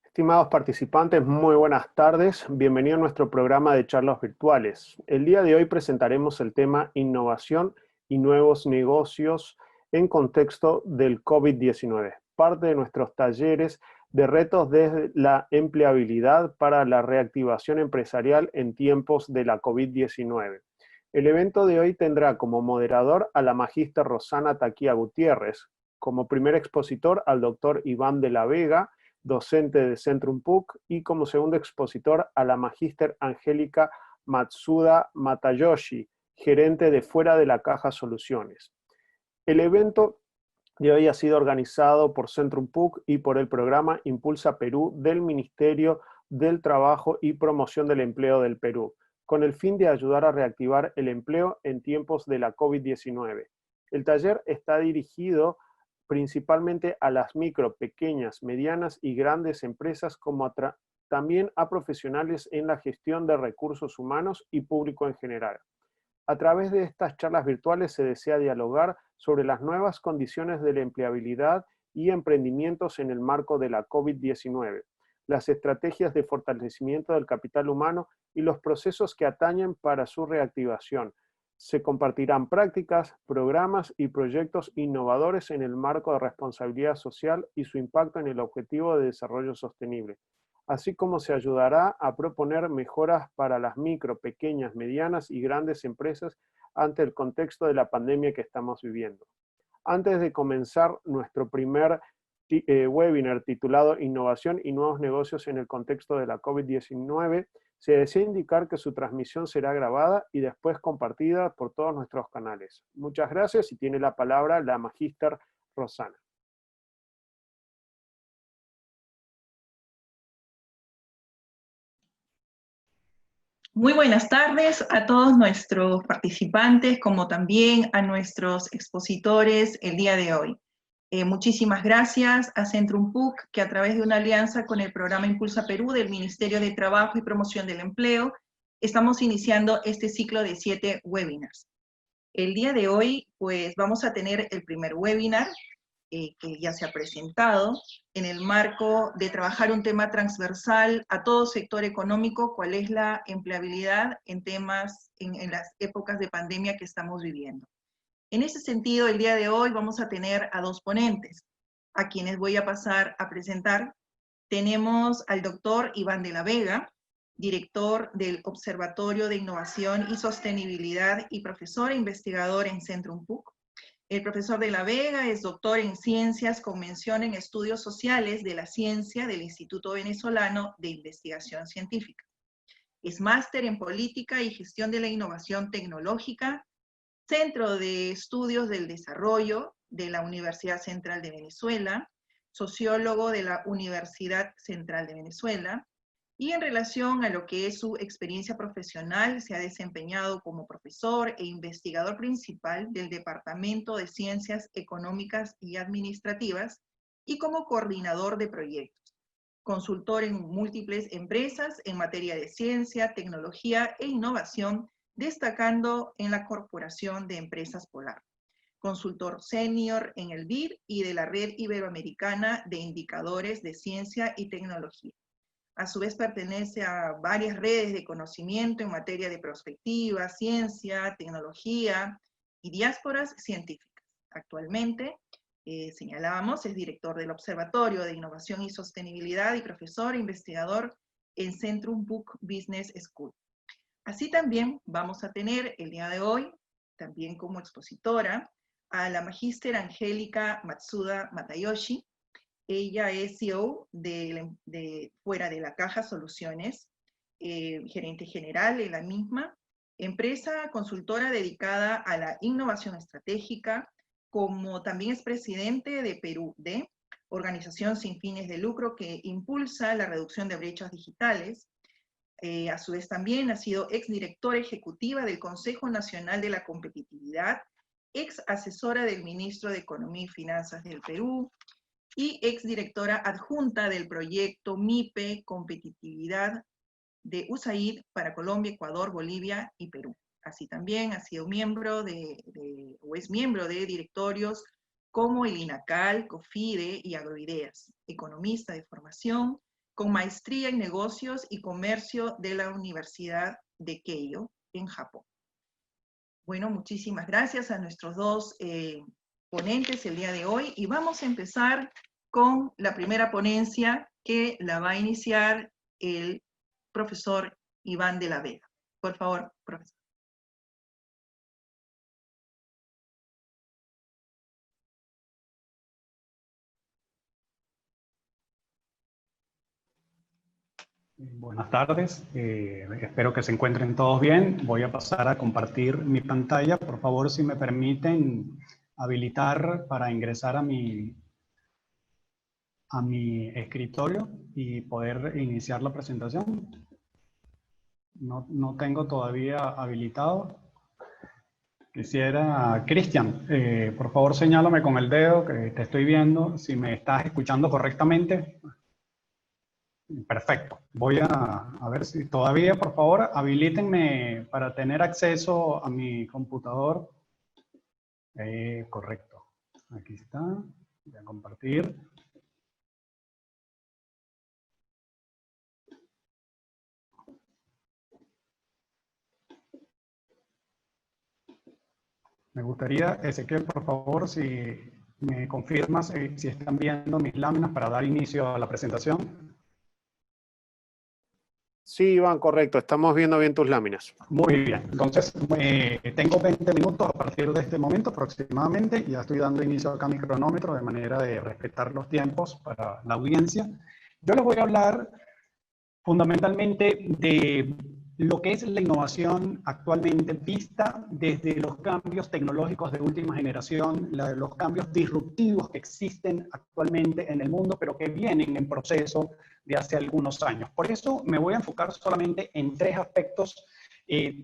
Estimados participantes, muy buenas tardes. Bienvenido a nuestro programa de charlas virtuales. El día de hoy presentaremos el tema innovación y nuevos negocios en contexto del COVID-19. Parte de nuestros talleres de retos desde la empleabilidad para la reactivación empresarial en tiempos de la COVID-19. El evento de hoy tendrá como moderador a la magíster Rosana Taquía Gutiérrez, como primer expositor al doctor Iván de la Vega, docente de Centrum PUC, y como segundo expositor a la magíster Angélica Matsuda Matayoshi, gerente de Fuera de la Caja Soluciones. El evento de hoy ha sido organizado por Centrum PUC y por el programa Impulsa Perú del Ministerio del Trabajo y Promoción del Empleo del Perú, con el fin de ayudar a reactivar el empleo en tiempos de la COVID-19. El taller está dirigido principalmente a las micro, pequeñas, medianas y grandes empresas, como también a profesionales en la gestión de recursos humanos y público en general. A través de estas charlas virtuales se desea dialogar sobre las nuevas condiciones de la empleabilidad y emprendimientos en el marco de la COVID-19, las estrategias de fortalecimiento del capital humano y los procesos que atañen para su reactivación. Se compartirán prácticas, programas y proyectos innovadores en el marco de responsabilidad social y su impacto en el objetivo de desarrollo sostenible, así como se ayudará a proponer mejoras para las micro, pequeñas, medianas y grandes empresas ante el contexto de la pandemia que estamos viviendo. Antes de comenzar nuestro primer webinar titulado Innovación y nuevos negocios en el contexto de la COVID-19, se desea indicar que su transmisión será grabada y después compartida por todos nuestros canales. Muchas gracias y tiene la palabra la magíster Rosana. Muy buenas tardes a todos nuestros participantes, como también a nuestros expositores el día de hoy. Muchísimas gracias a Centrum PUC, que a través de una alianza con el programa Impulsa Perú del Ministerio de Trabajo y Promoción del Empleo, estamos iniciando este ciclo de 7 webinars. El día de hoy, pues, vamos a tener el primer webinar, que ya se ha presentado, en el marco de trabajar un tema transversal a todo sector económico, cuál es la empleabilidad en temas, en las épocas de pandemia que estamos viviendo. En ese sentido, el día de hoy vamos a tener a dos ponentes, a quienes voy a pasar a presentar. Tenemos al doctor Iván de la Vega, director del Observatorio de Innovación y Sostenibilidad y profesor e investigador en Centrum PUC. El profesor de la Vega es doctor en Ciencias con mención en Estudios Sociales de la Ciencia del Instituto Venezolano de Investigación Científica. Es máster en Política y Gestión de la Innovación Tecnológica, Centro de Estudios del Desarrollo de la Universidad Central de Venezuela, sociólogo de la Universidad Central de Venezuela, y en relación a lo que es su experiencia profesional, se ha desempeñado como profesor e investigador principal del Departamento de Ciencias Económicas y Administrativas y como coordinador de proyectos, consultor en múltiples empresas en materia de ciencia, tecnología e innovación, destacando en la Corporación de Empresas Polar, consultor senior en el BID y de la Red Iberoamericana de Indicadores de Ciencia y Tecnología. A su vez pertenece a varias redes de conocimiento en materia de prospectiva, ciencia, tecnología y diásporas científicas. Actualmente, señalábamos, es director del Observatorio de Innovación y Sostenibilidad y profesor e investigador en Centrum PUC Business School. Así también vamos a tener el día de hoy, también como expositora, a la magíster Angélica Matsuda Matayoshi. Ella es CEO de Fuera de la Caja Soluciones, gerente general en la misma, empresa consultora dedicada a la innovación estratégica, como también es presidente de Perú-D, organización sin fines de lucro que impulsa la reducción de brechas digitales. A su vez también ha sido exdirectora ejecutiva del Consejo Nacional de la Competitividad, ex asesora del ministro de Economía y Finanzas del Perú, y exdirectora adjunta del proyecto MIPE Competitividad de USAID para Colombia, Ecuador, Bolivia y Perú. Así también ha sido miembro o es miembro de directorios como el INACAL, COFIDE y Agroideas, economista de formación, con maestría en negocios y comercio de la Universidad de Keio, en Japón. Bueno, muchísimas gracias a nuestros dos ponentes el día de hoy, y vamos a empezar con la primera ponencia que la va a iniciar el profesor Iván de la Vega. Por favor, profesor. Buenas tardes, espero que se encuentren todos bien. Voy a pasar a compartir mi pantalla. Por favor, si me permiten habilitar para ingresar a mi escritorio y poder iniciar la presentación. No tengo todavía habilitado. Quisiera, Cristian, por favor señálame con el dedo que te estoy viendo, si me estás escuchando correctamente. Perfecto. Voy a ver si todavía, por favor, habilítenme para tener acceso a mi computador. Correcto. Aquí está. Voy a compartir. Me gustaría, Ezequiel, por favor, si me confirmas si están viendo mis láminas para dar inicio a la presentación. Sí, Iván, correcto. Estamos viendo bien tus láminas. Muy bien. Entonces, tengo 20 minutos a partir de este momento aproximadamente. Ya estoy dando inicio acá a mi cronómetro de manera de respetar los tiempos para la audiencia. Yo les voy a hablar fundamentalmente de lo que es la innovación actualmente vista desde los cambios tecnológicos de última generación, los cambios disruptivos que existen actualmente en el mundo, pero que vienen en proceso de hace algunos años. Por eso me voy a enfocar solamente en tres aspectos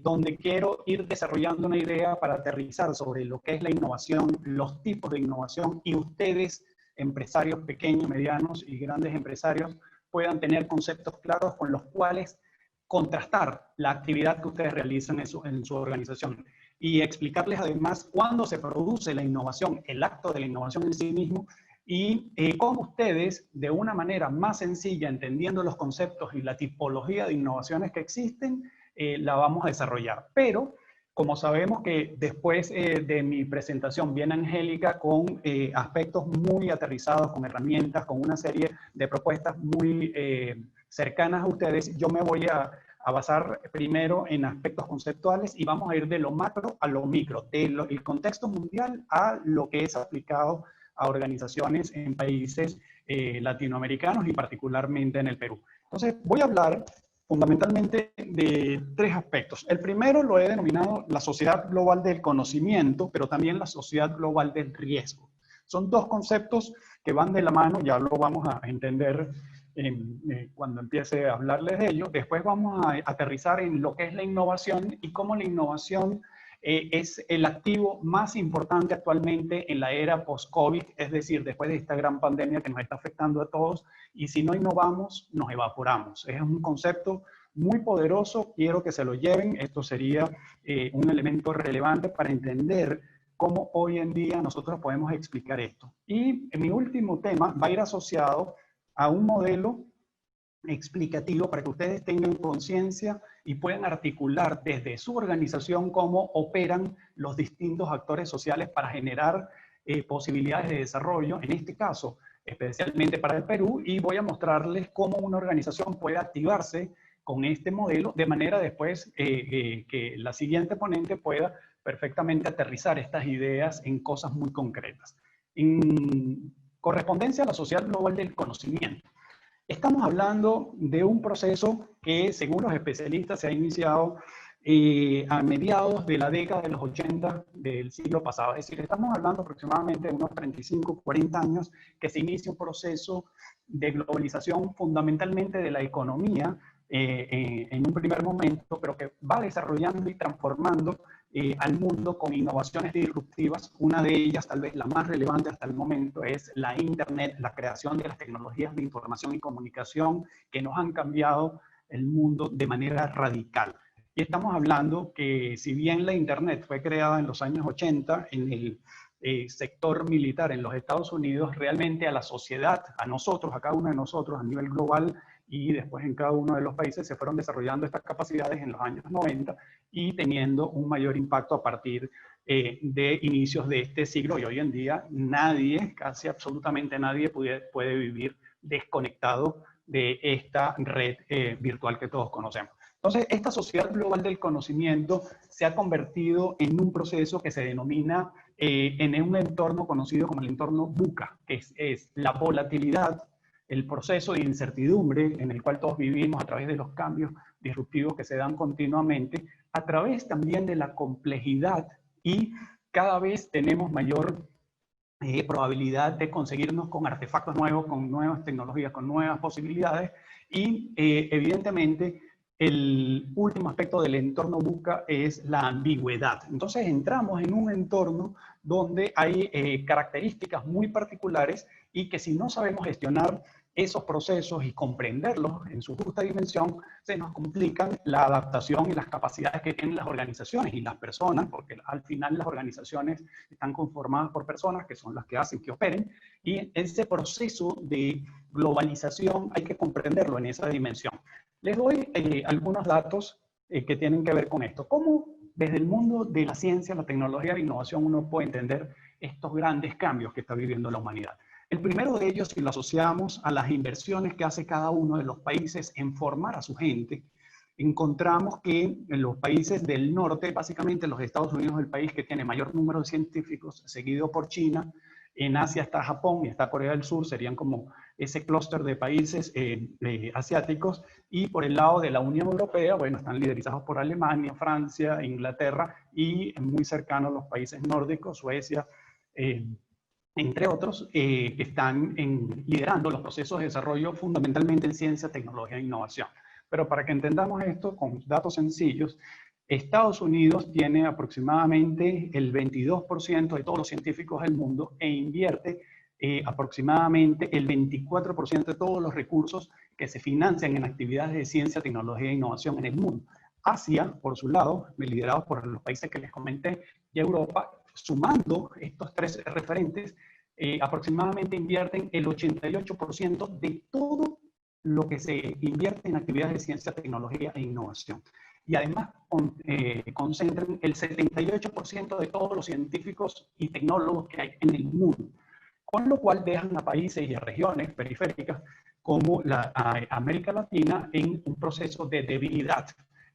donde quiero ir desarrollando una idea para aterrizar sobre lo que es la innovación, los tipos de innovación, y ustedes, empresarios pequeños, medianos y grandes empresarios, puedan tener conceptos claros con los cuales contrastar la actividad que ustedes realizan en su organización y explicarles además cuándo se produce la innovación, el acto de la innovación en sí mismo, y cómo ustedes, de una manera más sencilla, entendiendo los conceptos y la tipología de innovaciones que existen, la vamos a desarrollar. Pero, como sabemos que después de mi presentación viene Angélica con aspectos muy aterrizados, con herramientas, con una serie de propuestas muy cercanas a ustedes, yo me voy a basar primero en aspectos conceptuales y vamos a ir de lo macro a lo micro, del contexto mundial a lo que es aplicado a organizaciones en países latinoamericanos y particularmente en el Perú. Entonces, voy a hablar fundamentalmente de tres aspectos. El primero lo he denominado la sociedad global del conocimiento, pero también la sociedad global del riesgo. Son dos conceptos que van de la mano, ya lo vamos a entender cuando empiece a hablarles de ello. Después vamos a aterrizar en lo que es la innovación y cómo la innovación es el activo más importante actualmente en la era post-COVID, es decir, después de esta gran pandemia que nos está afectando a todos, y si no innovamos, nos evaporamos. Es un concepto muy poderoso, quiero que se lo lleven. Esto sería un elemento relevante para entender cómo hoy en día nosotros podemos explicar esto. Y mi último tema va a ir asociado a un modelo explicativo para que ustedes tengan conciencia y puedan articular desde su organización cómo operan los distintos actores sociales para generar posibilidades de desarrollo, en este caso, especialmente para el Perú, y voy a mostrarles cómo una organización puede activarse con este modelo de manera después que la siguiente ponente pueda perfectamente aterrizar estas ideas en cosas muy concretas. En correspondencia a la sociedad global del conocimiento, estamos hablando de un proceso que, según los especialistas, se ha iniciado a mediados de la década de los 80 del siglo pasado. Es decir, estamos hablando aproximadamente de unos 35, 40 años que se inicia un proceso de globalización fundamentalmente de la economía en un primer momento, pero que va desarrollando y transformando al mundo con innovaciones disruptivas. Una de ellas, tal vez la más relevante hasta el momento, es la Internet, la creación de las tecnologías de información y comunicación que nos han cambiado el mundo de manera radical. Y estamos hablando que si bien la Internet fue creada en los años 80, en el sector militar en los Estados Unidos, realmente a la sociedad, a nosotros, a cada uno de nosotros a nivel global y después en cada uno de los países se fueron desarrollando estas capacidades en los años 90 y teniendo un mayor impacto a partir de inicios de este siglo. Y hoy en día nadie, casi absolutamente nadie puede vivir desconectado de esta red virtual que todos conocemos. Entonces, esta sociedad global del conocimiento se ha convertido en un proceso que se denomina en un entorno conocido como el entorno VUCA, que es la volatilidad, el proceso de incertidumbre en el cual todos vivimos a través de los cambios disruptivos que se dan continuamente, a través también de la complejidad, y cada vez tenemos mayor probabilidad de conseguirnos con artefactos nuevos, con nuevas tecnologías, con nuevas posibilidades, y evidentemente el último aspecto del entorno VUCA es la ambigüedad. Entonces entramos en un entorno donde hay características muy particulares y que si no sabemos gestionar esos procesos y comprenderlos en su justa dimensión, se nos complican la adaptación y las capacidades que tienen las organizaciones y las personas, porque al final las organizaciones están conformadas por personas que son las que hacen que operen, y ese proceso de globalización hay que comprenderlo en esa dimensión. Les doy algunos datos que tienen que ver con esto. ¿Cómo desde el mundo de la ciencia, la tecnología y la innovación uno puede entender estos grandes cambios que está viviendo la humanidad? El primero de ellos, si lo asociamos a las inversiones que hace cada uno de los países en formar a su gente, encontramos que en los países del norte, básicamente los Estados Unidos es el país que tiene mayor número de científicos, seguido por China. En Asia está Japón y está Corea del Sur, serían como ese clúster de países asiáticos. Y por el lado de la Unión Europea, bueno, están liderizados por Alemania, Francia, Inglaterra y muy cercanos los países nórdicos, Suecia, entre otros, que están liderando los procesos de desarrollo fundamentalmente en ciencia, tecnología e innovación. Pero para que entendamos esto con datos sencillos, Estados Unidos tiene aproximadamente el 22% de todos los científicos del mundo e invierte aproximadamente el 24% de todos los recursos que se financian en actividades de ciencia, tecnología e innovación en el mundo. Asia, por su lado, liderados por los países que les comenté, y Europa, sumando estos tres referentes, aproximadamente invierten el 88% de todo lo que se invierte en actividades de ciencia, tecnología e innovación. Y además concentran el 78% de todos los científicos y tecnólogos que hay en el mundo. Con lo cual dejan a países y a regiones periféricas como América Latina en un proceso de debilidad.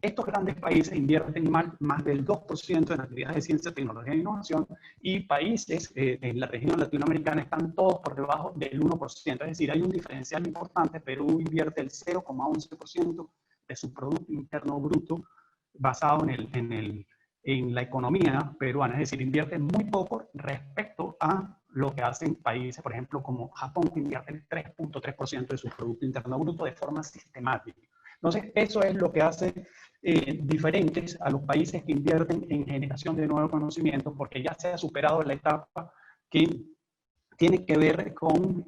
Estos grandes países invierten más del 2% en actividades de ciencia, tecnología e innovación, y países en la región latinoamericana están todos por debajo del 1%. Es decir, hay un diferencial importante. Perú invierte el 0,11% de su Producto Interno Bruto basado en la economía peruana. Es decir, invierte muy poco respecto a lo que hacen países, por ejemplo, como Japón, que invierte el 3,3% de su Producto Interno Bruto de forma sistemática. Entonces, eso es lo que hace diferentes a los países que invierten en generación de nuevo conocimiento, porque ya se ha superado la etapa que tiene que ver con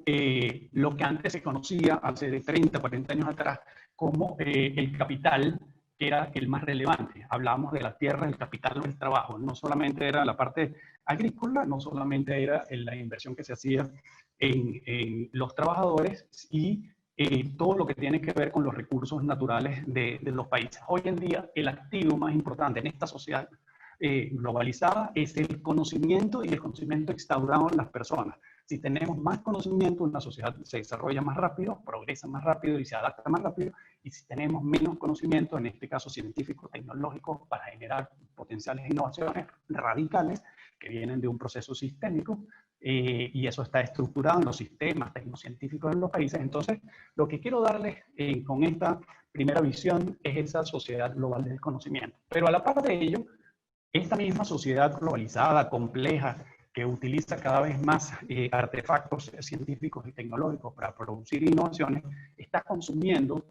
lo que antes se conocía hace de 30, 40 años atrás como el capital, que era el más relevante. Hablábamos de la tierra, el capital o el trabajo. No solamente era la parte agrícola, no solamente era la inversión que se hacía en los trabajadores y todo lo que tiene que ver con los recursos naturales de los países. Hoy en día, el activo más importante en esta sociedad globalizada es el conocimiento, y el conocimiento instaurado en las personas. Si tenemos más conocimiento, una sociedad se desarrolla más rápido, progresa más rápido y se adapta más rápido. Y si tenemos menos conocimiento, en este caso científico, tecnológico, para generar potenciales innovaciones radicales que vienen de un proceso sistémico, y eso está estructurado en los sistemas tecnocientíficos de los países. Entonces, lo que quiero darles con esta primera visión es esa sociedad global del conocimiento. Pero a la par de ello, esta misma sociedad globalizada, compleja, que utiliza cada vez más artefactos científicos y tecnológicos para producir innovaciones, está consumiendo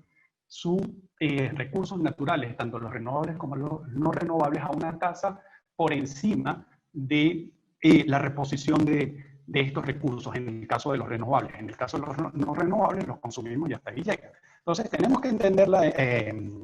sus recursos naturales, tanto los renovables como los no renovables, a una tasa por encima de la reposición de estos recursos, en el caso de los renovables. En el caso de los no renovables, los consumimos y hasta ahí llega. Entonces, tenemos que entender la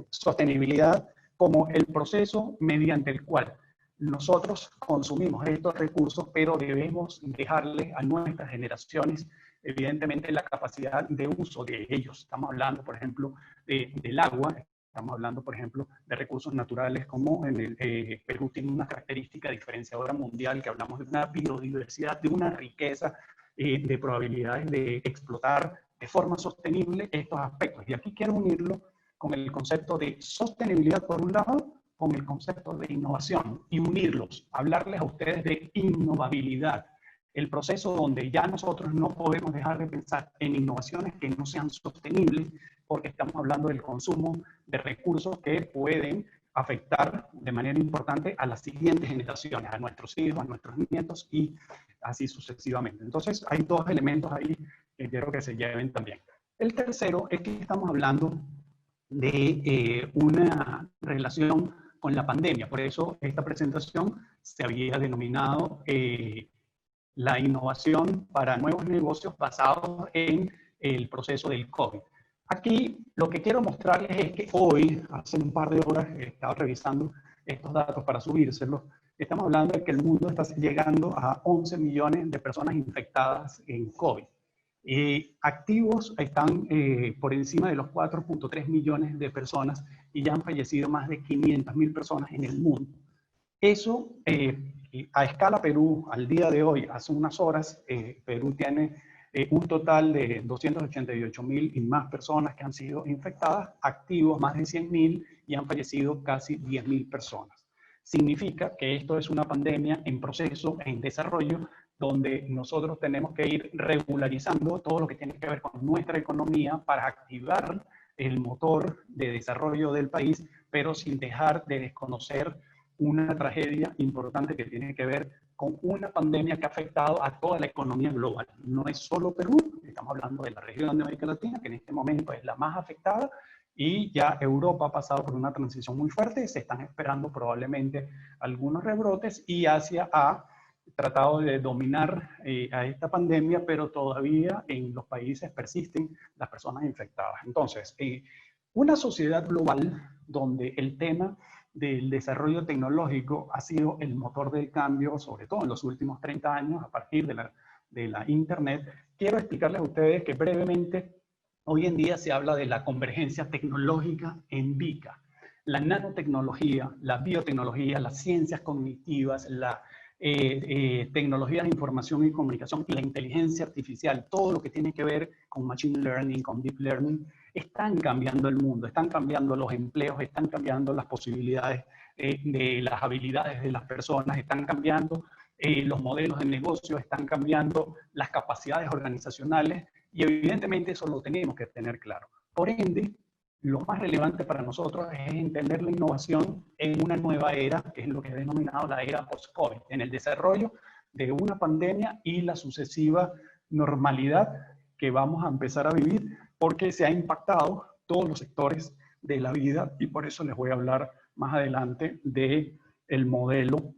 sostenibilidad como el proceso mediante el cual nosotros consumimos estos recursos, pero debemos dejarle a nuestras generaciones, evidentemente, la capacidad de uso de ellos. Estamos hablando, por ejemplo, del agua. Estamos hablando, por ejemplo, de recursos naturales como en el Perú tiene una característica diferenciadora mundial, que hablamos de una biodiversidad, de una riqueza, de probabilidades de explotar de forma sostenible estos aspectos. Y aquí quiero unirlo con el concepto de sostenibilidad por un lado, con el concepto de innovación y unirlos, hablarles a ustedes de innovabilidad. El proceso donde ya nosotros no podemos dejar de pensar en innovaciones que no sean sostenibles, porque estamos hablando del consumo de recursos que pueden afectar de manera importante a las siguientes generaciones, a nuestros hijos, a nuestros nietos y así sucesivamente. Entonces hay dos elementos ahí que quiero que se lleven también. El tercero es que estamos hablando de una relación con la pandemia. Por eso esta presentación se había denominado la innovación para nuevos negocios basados en el proceso del COVID. Aquí lo que quiero mostrarles es que hoy, hace un par de horas, he estado revisando estos datos para subírselos. Estamos hablando de que el mundo está llegando a 11 millones de personas infectadas en COVID. Activos están por encima de los 4.3 millones de personas y ya han fallecido más de 500.000 personas en el mundo. Eso, a escala Perú, al día de hoy, hace unas horas, Perú tiene un total de 288.000 y más personas que han sido infectadas, activos más de 100.000 y han fallecido casi 10.000 personas. Significa que esto es una pandemia en proceso, en desarrollo, donde nosotros tenemos que ir regularizando todo lo que tiene que ver con nuestra economía para activar el motor de desarrollo del país, pero sin dejar de desconocer una tragedia importante que tiene que ver con una pandemia que ha afectado a toda la economía global. No es solo Perú, estamos hablando de la región de América Latina, que en este momento es la más afectada, y ya Europa ha pasado por una transición muy fuerte, se están esperando probablemente algunos rebrotes, y Asia ha tratado de dominar a esta pandemia, pero todavía en los países persisten las personas infectadas. Entonces, una sociedad global donde el tema del desarrollo tecnológico ha sido el motor del cambio, sobre todo en los últimos 30 años, a partir de la Internet. Quiero explicarles a ustedes que brevemente, hoy en día se habla de la convergencia tecnológica en VICA. La nanotecnología, la biotecnología, las ciencias cognitivas, la tecnologías de información y comunicación y la inteligencia artificial, todo lo que tiene que ver con machine learning, con deep learning, están cambiando el mundo, están cambiando los empleos, están cambiando las posibilidades de las habilidades de las personas, están cambiando los modelos de negocio, están cambiando las capacidades organizacionales y evidentemente eso lo tenemos que tener claro. Por ende, lo más relevante para nosotros es entender la innovación en una nueva era, que es lo que he denominado la era post-COVID, en el desarrollo de una pandemia y la sucesiva normalidad que vamos a empezar a vivir, porque se ha impactado todos los sectores de la vida y por eso les voy a hablar más adelante del modelo,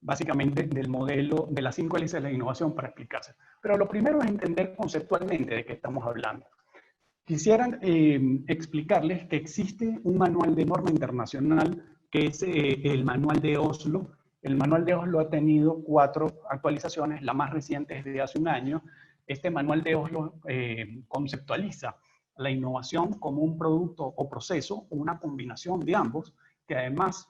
básicamente del modelo de las 5 hélices de la innovación para explicarse. Pero lo primero es entender conceptualmente de qué estamos hablando. Quisieran explicarles que existe un manual de norma internacional que es el manual de Oslo. El manual de Oslo ha tenido 4 actualizaciones, la más reciente es de hace un año. Este manual de Oslo conceptualiza la innovación como un producto o proceso, o una combinación de ambos, que además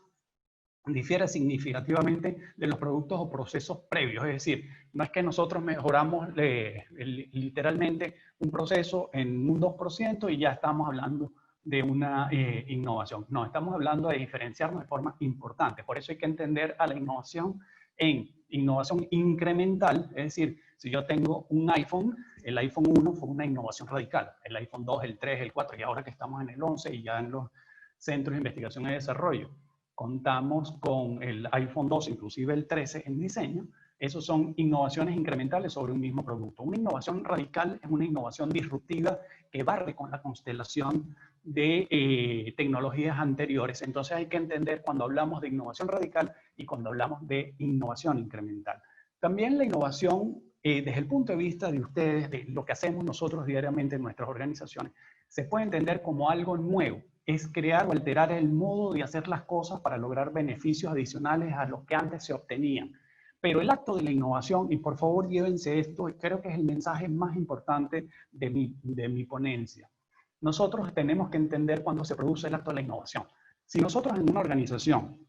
difiere significativamente de los productos o procesos previos. Es decir, no es que nosotros mejoramos literalmente un proceso en un 2% y ya estamos hablando de una innovación. No, estamos hablando de diferenciarnos de forma importante. Por eso hay que entender a la innovación en innovación incremental. Es decir, si yo tengo un iPhone, el iPhone 1 fue una innovación radical. El iPhone 2, el 3, el 4 y ahora que estamos en el 11 y ya en los centros de investigación y desarrollo, contamos con el iPhone 2, inclusive el 13 en diseño. Esos son innovaciones incrementales sobre un mismo producto. Una innovación radical es una innovación disruptiva que barre con la constelación de tecnologías anteriores. Entonces hay que entender cuando hablamos de innovación radical y cuando hablamos de innovación incremental. También la innovación, desde el punto de vista de ustedes, de lo que hacemos nosotros diariamente en nuestras organizaciones, se puede entender como algo nuevo es crear o alterar el modo de hacer las cosas para lograr beneficios adicionales a los que antes se obtenían. Pero el acto de la innovación, y por favor llévense esto, creo que es el mensaje más importante de mi ponencia. Nosotros tenemos que entender cuándo se produce el acto de la innovación. Si nosotros en una organización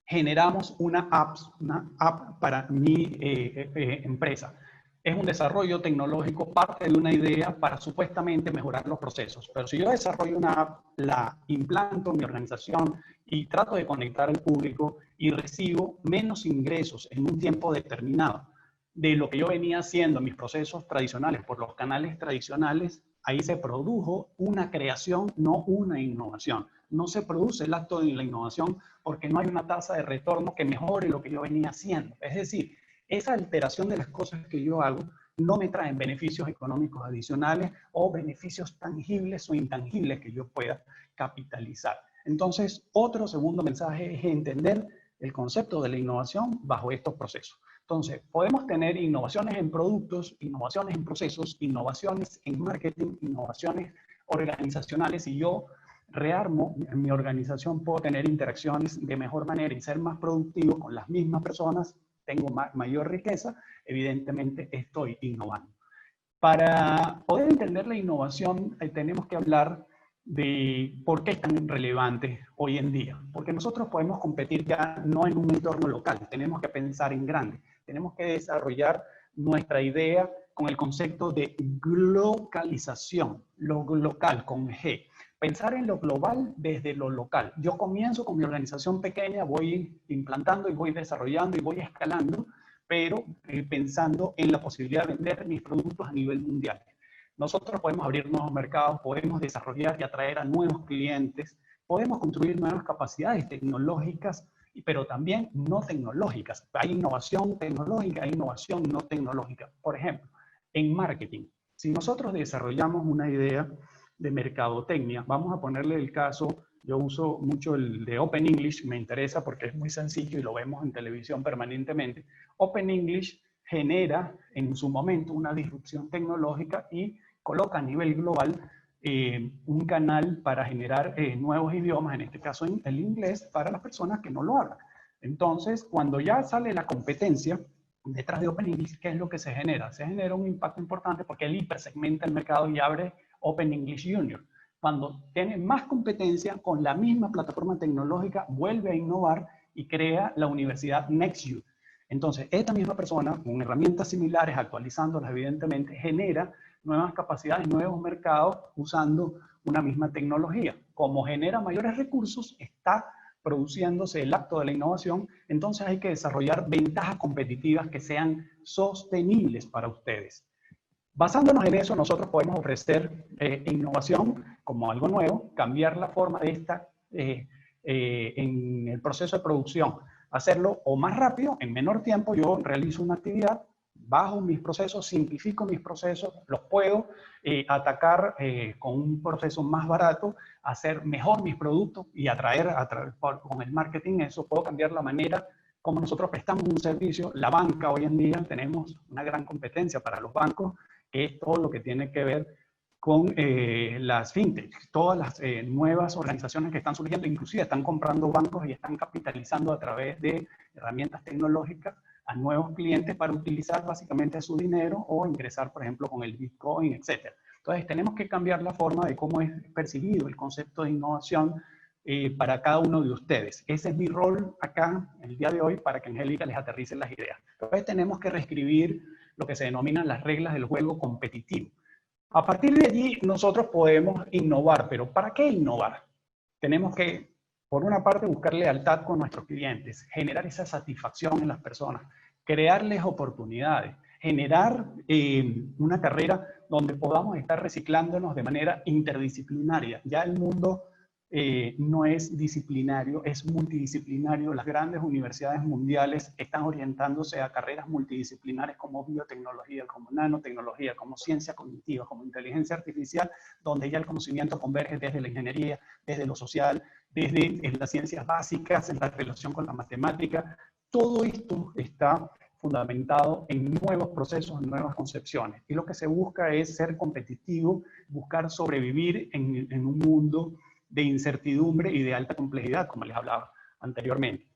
generamos una app para mi empresa, es un desarrollo tecnológico, parte de una idea para supuestamente mejorar los procesos. Pero si yo desarrollo una app, la implanto en mi organización y trato de conectar al público y recibo menos ingresos en un tiempo determinado de lo que yo venía haciendo en mis procesos tradicionales por los canales tradicionales, ahí se produjo una creación, no una innovación. No se produce el acto de la innovación porque no hay una tasa de retorno que mejore lo que yo venía haciendo. Es decir, esa alteración de las cosas que yo hago no me traen beneficios económicos adicionales o beneficios tangibles o intangibles que yo pueda capitalizar. Entonces, otro segundo mensaje es entender el concepto de la innovación bajo estos procesos. Entonces, podemos tener innovaciones en productos, innovaciones en procesos, innovaciones en marketing, innovaciones organizacionales, y yo rearmo en mi organización, puedo tener interacciones de mejor manera y ser más productivo con las mismas personas, tengo mayor riqueza, evidentemente estoy innovando. Para poder entender la innovación, tenemos que hablar de por qué es tan relevante hoy en día. Porque nosotros podemos competir ya no en un entorno local, tenemos que pensar en grande. Tenemos que desarrollar nuestra idea con el concepto de globalización, lo local con G. Pensar en lo global desde lo local. Yo comienzo con mi organización pequeña, voy implantando y voy desarrollando y voy escalando, pero pensando en la posibilidad de vender mis productos a nivel mundial. Nosotros podemos abrir nuevos mercados, podemos desarrollar y atraer a nuevos clientes, podemos construir nuevas capacidades tecnológicas, pero también no tecnológicas. Hay innovación tecnológica, hay innovación no tecnológica. Por ejemplo, en marketing, si nosotros desarrollamos una idea de mercadotecnia, vamos a ponerle el caso, yo uso mucho el de Open English, me interesa porque es muy sencillo y lo vemos en televisión permanentemente. Open English genera en su momento una disrupción tecnológica y coloca a nivel global un canal para generar nuevos idiomas, en este caso el inglés, para las personas que no lo hablan. Entonces, cuando ya sale la competencia detrás de Open English, ¿qué es lo que se genera? Se genera un impacto importante porque él hipersegmenta el mercado y abre Open English Junior. Cuando tiene más competencia con la misma plataforma tecnológica, vuelve a innovar y crea la universidad NextU. Entonces, esta misma persona, con herramientas similares, actualizándolas evidentemente, genera nuevas capacidades, nuevos mercados usando una misma tecnología. Como genera mayores recursos, está produciéndose el acto de la innovación, entonces hay que desarrollar ventajas competitivas que sean sostenibles para ustedes. Basándonos en eso, nosotros podemos ofrecer innovación como algo nuevo, cambiar la forma de esta en el proceso de producción, hacerlo o más rápido, en menor tiempo. Yo realizo una actividad, bajo mis procesos, simplifico mis procesos, los puedo atacar con un proceso más barato, hacer mejor mis productos y atraer con el marketing. Eso puedo cambiar la manera como nosotros prestamos un servicio. La banca hoy en día tenemos una gran competencia para los bancos, que es todo lo que tiene que ver con las fintech, todas las nuevas organizaciones que están surgiendo, inclusive están comprando bancos y están capitalizando a través de herramientas tecnológicas a nuevos clientes para utilizar básicamente su dinero o ingresar, por ejemplo, con el Bitcoin, etc. Entonces, tenemos que cambiar la forma de cómo es percibido el concepto de innovación para cada uno de ustedes. Ese es mi rol acá, el día de hoy, para que Angélica les aterrice las ideas. Entonces, tenemos que reescribir lo que se denominan las reglas del juego competitivo. A partir de allí, nosotros podemos innovar, pero ¿para qué innovar? Tenemos que, por una parte, buscar lealtad con nuestros clientes, generar esa satisfacción en las personas, crearles oportunidades, generar una carrera donde podamos estar reciclándonos de manera interdisciplinaria. Ya el mundo no es disciplinario, es multidisciplinario. Las grandes universidades mundiales están orientándose a carreras multidisciplinares como biotecnología, como nanotecnología, como ciencia cognitiva, como inteligencia artificial, donde ya el conocimiento converge desde la ingeniería, desde lo social, desde las ciencias básicas, en la relación con la matemática. Todo esto está fundamentado en nuevos procesos, en nuevas concepciones. Y lo que se busca es ser competitivo, buscar sobrevivir en un mundo de incertidumbre y de alta complejidad, como les hablaba anteriormente.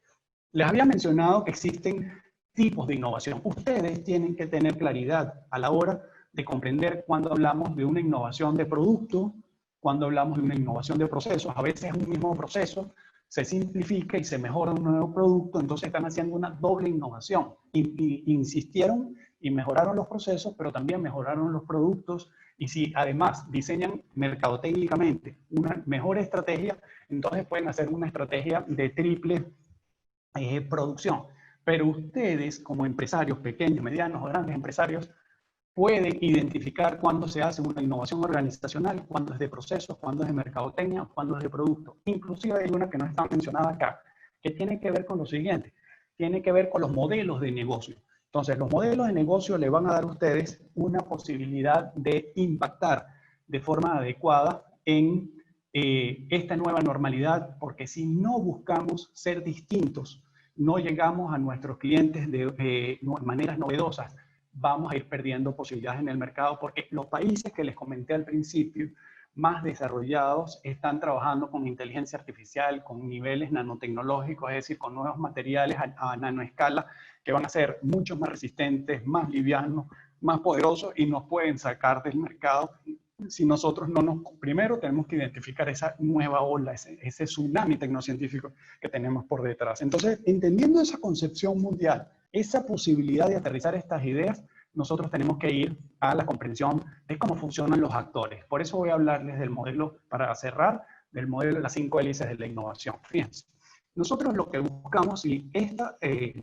Les había mencionado que existen tipos de innovación. Ustedes tienen que tener claridad a la hora de comprender cuando hablamos de una innovación de producto, cuando hablamos de una innovación de procesos. A veces es un mismo proceso, se simplifica y se mejora un nuevo producto, entonces están haciendo una doble innovación. Insistieron y mejoraron los procesos, pero también mejoraron los productos. Y si además diseñan mercadotécnicamente una mejor estrategia, entonces pueden hacer una estrategia de triple producción. Pero ustedes, como empresarios pequeños, medianos o grandes empresarios, pueden identificar cuándo se hace una innovación organizacional, cuándo es de procesos, cuándo es de mercadotecnia, cuándo es de producto. Inclusive hay una que no está mencionada acá, que tiene que ver con lo siguiente, tiene que ver con los modelos de negocio. Entonces, los modelos de negocio le van a dar a ustedes una posibilidad de impactar de forma adecuada en esta nueva normalidad, porque si no buscamos ser distintos, no llegamos a nuestros clientes de maneras novedosas, vamos a ir perdiendo posibilidades en el mercado, porque los países que les comenté al principio, más desarrollados, están trabajando con inteligencia artificial, con niveles nanotecnológicos, es decir, con nuevos materiales a nanoescala que van a ser mucho más resistentes, más livianos, más poderosos y nos pueden sacar del mercado si nosotros no nos... Primero tenemos que identificar esa nueva ola, ese tsunami tecnocientífico que tenemos por detrás. Entonces, entendiendo esa concepción mundial, esa posibilidad de aterrizar estas ideas, nosotros tenemos que ir a la comprensión de cómo funcionan los actores. Por eso voy a hablarles del modelo, para cerrar, del modelo de las 5 hélices de la innovación. Fíjense, nosotros lo que buscamos, si este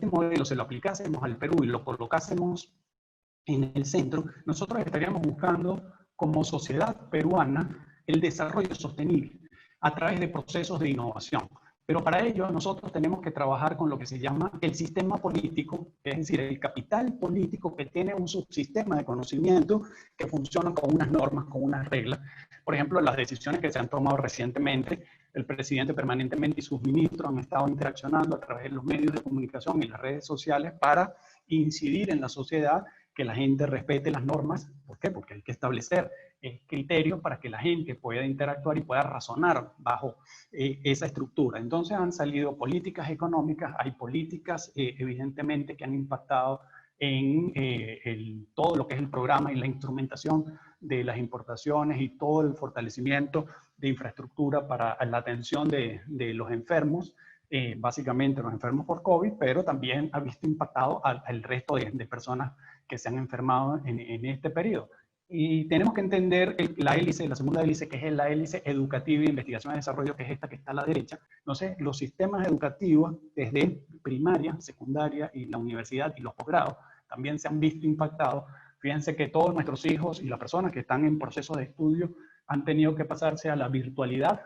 modelo se lo aplicásemos al Perú y lo colocásemos en el centro, nosotros estaríamos buscando como sociedad peruana el desarrollo sostenible a través de procesos de innovación. Pero para ello nosotros tenemos que trabajar con lo que se llama el sistema político, es decir, el capital político que tiene un subsistema de conocimiento que funciona con unas normas, con unas reglas. Por ejemplo, las decisiones que se han tomado recientemente, el presidente permanentemente y sus ministros han estado interaccionando a través de los medios de comunicación y las redes sociales para incidir en la sociedad, que la gente respete las normas. ¿Por qué? Porque hay que establecer criterios para que la gente pueda interactuar y pueda razonar bajo esa estructura. Entonces han salido políticas económicas, hay políticas evidentemente que han impactado en todo lo que es el programa y la instrumentación de las importaciones y todo el fortalecimiento de infraestructura para la atención de los enfermos, básicamente los enfermos por COVID, pero también ha visto impactado al resto de personas que se han enfermado en este periodo. Y tenemos que entender la hélice, la segunda hélice, que es la hélice educativa e investigación y desarrollo, que es esta que está a la derecha. Entonces, los sistemas educativos, desde primaria, secundaria y la universidad y los posgrados, también se han visto impactados. Fíjense que todos nuestros hijos y las personas que están en proceso de estudio han tenido que pasarse a la virtualidad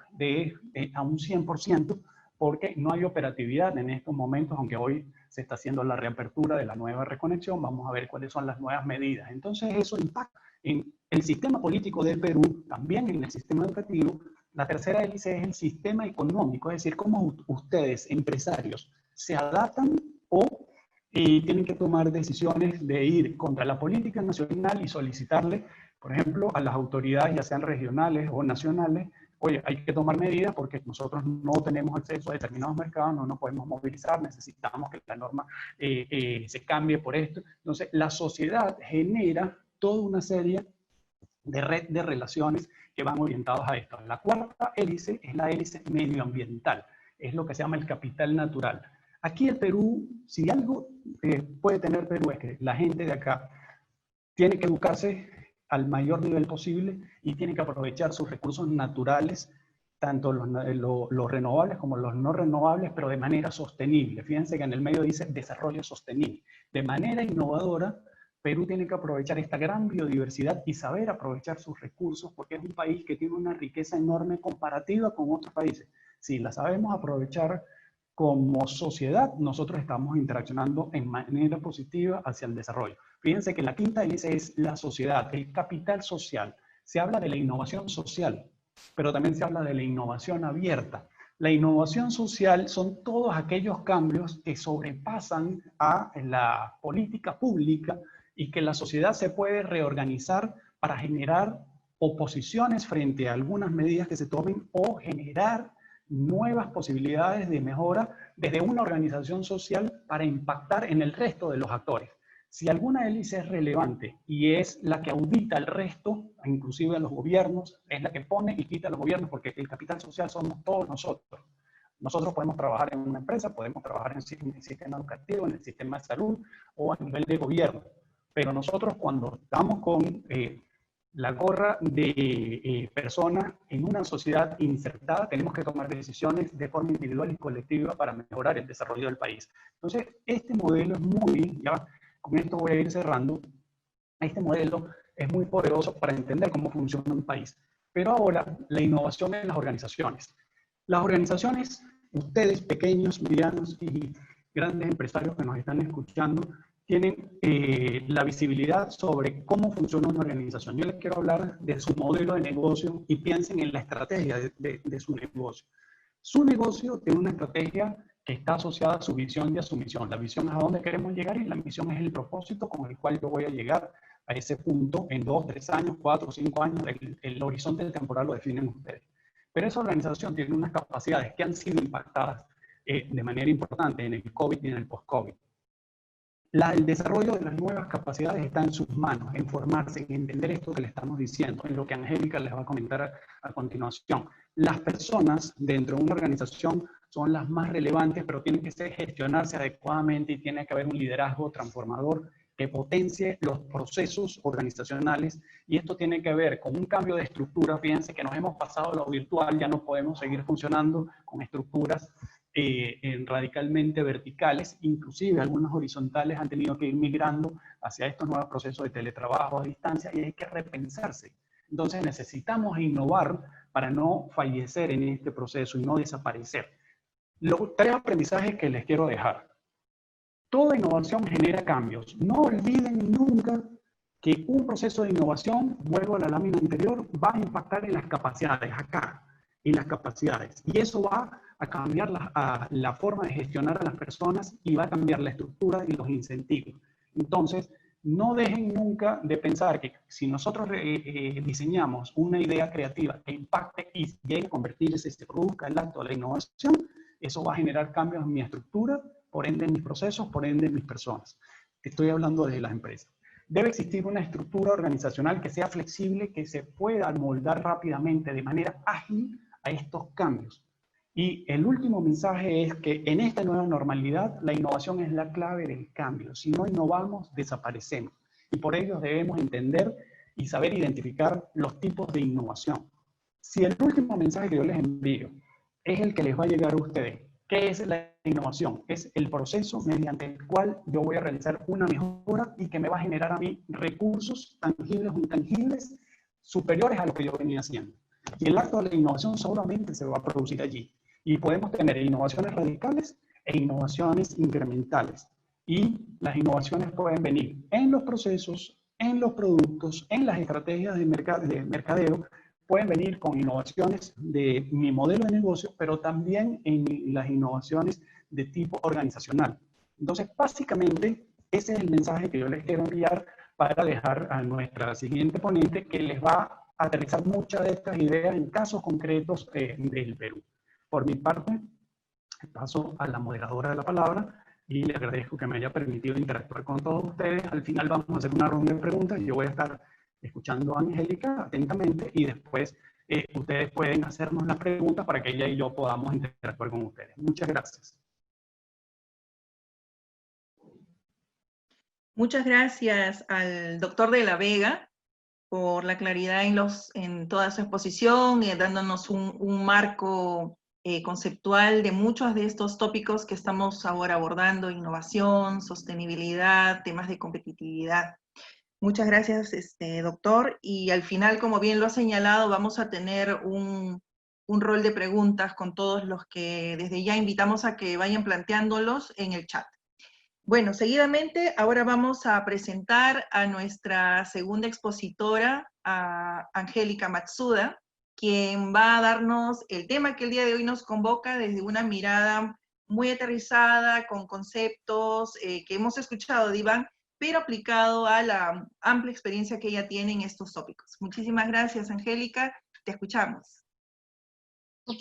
a un 100%, porque no hay operatividad en estos momentos, aunque hoy se está haciendo la reapertura de la nueva reconexión. Vamos a ver cuáles son las nuevas medidas. Entonces, eso impacta en el sistema político del Perú, también en el sistema educativo. La tercera hélice es el sistema económico, es decir, cómo ustedes, empresarios, se adaptan o tienen que tomar decisiones de ir contra la política nacional y solicitarle, por ejemplo, a las autoridades, ya sean regionales o nacionales, oye, hay que tomar medidas porque nosotros no tenemos acceso a determinados mercados, no nos podemos movilizar, necesitamos que la norma se cambie por esto. Entonces, la sociedad genera toda una serie de red de relaciones que van orientados a esto. La cuarta hélice es la hélice medioambiental, es lo que se llama el capital natural. Aquí el Perú, si algo puede tener Perú es que la gente de acá tiene que educarse al mayor nivel posible y tiene que aprovechar sus recursos naturales, tanto los renovables como los no renovables, pero de manera sostenible. Fíjense que en el medio dice desarrollo sostenible. De manera innovadora, Perú tiene que aprovechar esta gran biodiversidad y saber aprovechar sus recursos, porque es un país que tiene una riqueza enorme comparativa con otros países. Si la sabemos aprovechar como sociedad, nosotros estamos interaccionando en manera positiva hacia el desarrollo. Fíjense que la quinta hélice es la sociedad, el capital social. Se habla de la innovación social, pero también se habla de la innovación abierta. La innovación social son todos aquellos cambios que sobrepasan a la política pública y que la sociedad se puede reorganizar para generar oposiciones frente a algunas medidas que se tomen o generar nuevas posibilidades de mejora desde una organización social para impactar en el resto de los actores. Si alguna hélice es relevante y es la que audita al resto, inclusive a los gobiernos, es la que pone y quita a los gobiernos, porque el capital social somos todos nosotros. Nosotros podemos trabajar en una empresa, podemos trabajar en el sistema educativo, en el sistema de salud o a nivel de gobierno. Pero nosotros cuando estamos con la gorra de personas en una sociedad insertada, tenemos que tomar decisiones de forma individual y colectiva para mejorar el desarrollo del país. Entonces, este modelo es muy, ya con esto voy a ir cerrando, este modelo es muy poderoso para entender cómo funciona un país. Pero ahora, la innovación en las organizaciones. Las organizaciones, ustedes pequeños, medianos y grandes empresarios que nos están escuchando, tienen la visibilidad sobre cómo funciona una organización. Yo les quiero hablar de su modelo de negocio y piensen en la estrategia de su negocio. Su negocio tiene una estrategia que está asociada a su visión y a su misión. La visión es a dónde queremos llegar y la misión es el propósito con el cual yo voy a llegar a ese punto en 2, 3 años, 4, 5 años. El horizonte temporal lo definen ustedes. Pero esa organización tiene unas capacidades que han sido impactadas de manera importante en el COVID y en el post-COVID. El desarrollo de las nuevas capacidades está en sus manos, en formarse, en entender esto que le estamos diciendo, en lo que Angélica les va a comentar a continuación. Las personas dentro de una organización son las más relevantes, pero tienen que gestionarse adecuadamente y tiene que haber un liderazgo transformador que potencie los procesos organizacionales, y esto tiene que ver con un cambio de estructura. Fíjense que nos hemos pasado a lo virtual, ya no podemos seguir funcionando con estructuras radicalmente verticales, inclusive algunos horizontales han tenido que ir migrando hacia estos nuevos procesos de teletrabajo a distancia y hay que repensarse. Entonces necesitamos innovar para no fallecer en este proceso y no desaparecer. Los 3 aprendizajes que les quiero dejar. Toda innovación genera cambios. No olviden nunca que un proceso de innovación, vuelvo a la lámina anterior, va a impactar en las capacidades, acá, en las capacidades. Y eso va a cambiar la forma de gestionar a las personas y va a cambiar la estructura y los incentivos. Entonces, no dejen nunca de pensar que si nosotros diseñamos una idea creativa que impacte y llegue a convertirse, se produzca el acto de la innovación, eso va a generar cambios en mi estructura, por ende en mis procesos, por ende en mis personas. Estoy hablando de las empresas. Debe existir una estructura organizacional que sea flexible, que se pueda moldar rápidamente, de manera ágil, a estos cambios. Y el último mensaje es que en esta nueva normalidad, la innovación es la clave del cambio. Si no innovamos, desaparecemos. Y por ello debemos entender y saber identificar los tipos de innovación. Si el último mensaje que yo les envío es el que les va a llegar a ustedes, ¿qué es la innovación? Es el proceso mediante el cual yo voy a realizar una mejora y que me va a generar a mí recursos tangibles o intangibles superiores a lo que yo venía haciendo. Y el acto de la innovación solamente se va a producir allí. Y podemos tener innovaciones radicales e innovaciones incrementales. Y las innovaciones pueden venir en los procesos, en los productos, en las estrategias de mercadeo. Pueden venir con innovaciones de mi modelo de negocio, pero también en las innovaciones de tipo organizacional. Entonces, básicamente, ese es el mensaje que yo les quiero enviar para dejar a nuestra siguiente ponente, que les va a aterrizar muchas de estas ideas en casos concretos del Perú. Por mi parte, paso a la moderadora de la palabra y le agradezco que me haya permitido interactuar con todos ustedes. Al final vamos a hacer una ronda de preguntas. Yo voy a estar escuchando a Angélica atentamente y después ustedes pueden hacernos las preguntas para que ella y yo podamos interactuar con ustedes. Muchas gracias. Muchas gracias al doctor de la Vega por la claridad en toda su exposición, dándonos un marco conceptual de muchos de estos tópicos que estamos ahora abordando: innovación, sostenibilidad, temas de competitividad. Muchas gracias, doctor. Y al final, como bien lo ha señalado, vamos a tener un rol de preguntas con todos los que desde ya invitamos a que vayan planteándolos en el chat. Bueno, seguidamente ahora vamos a presentar a nuestra segunda expositora, a Angélica Matsuda, quien va a darnos el tema que el día de hoy nos convoca desde una mirada muy aterrizada, con conceptos que hemos escuchado de Iván, pero aplicado a la amplia experiencia que ella tiene en estos tópicos. Muchísimas gracias, Angélica, te escuchamos. Ok,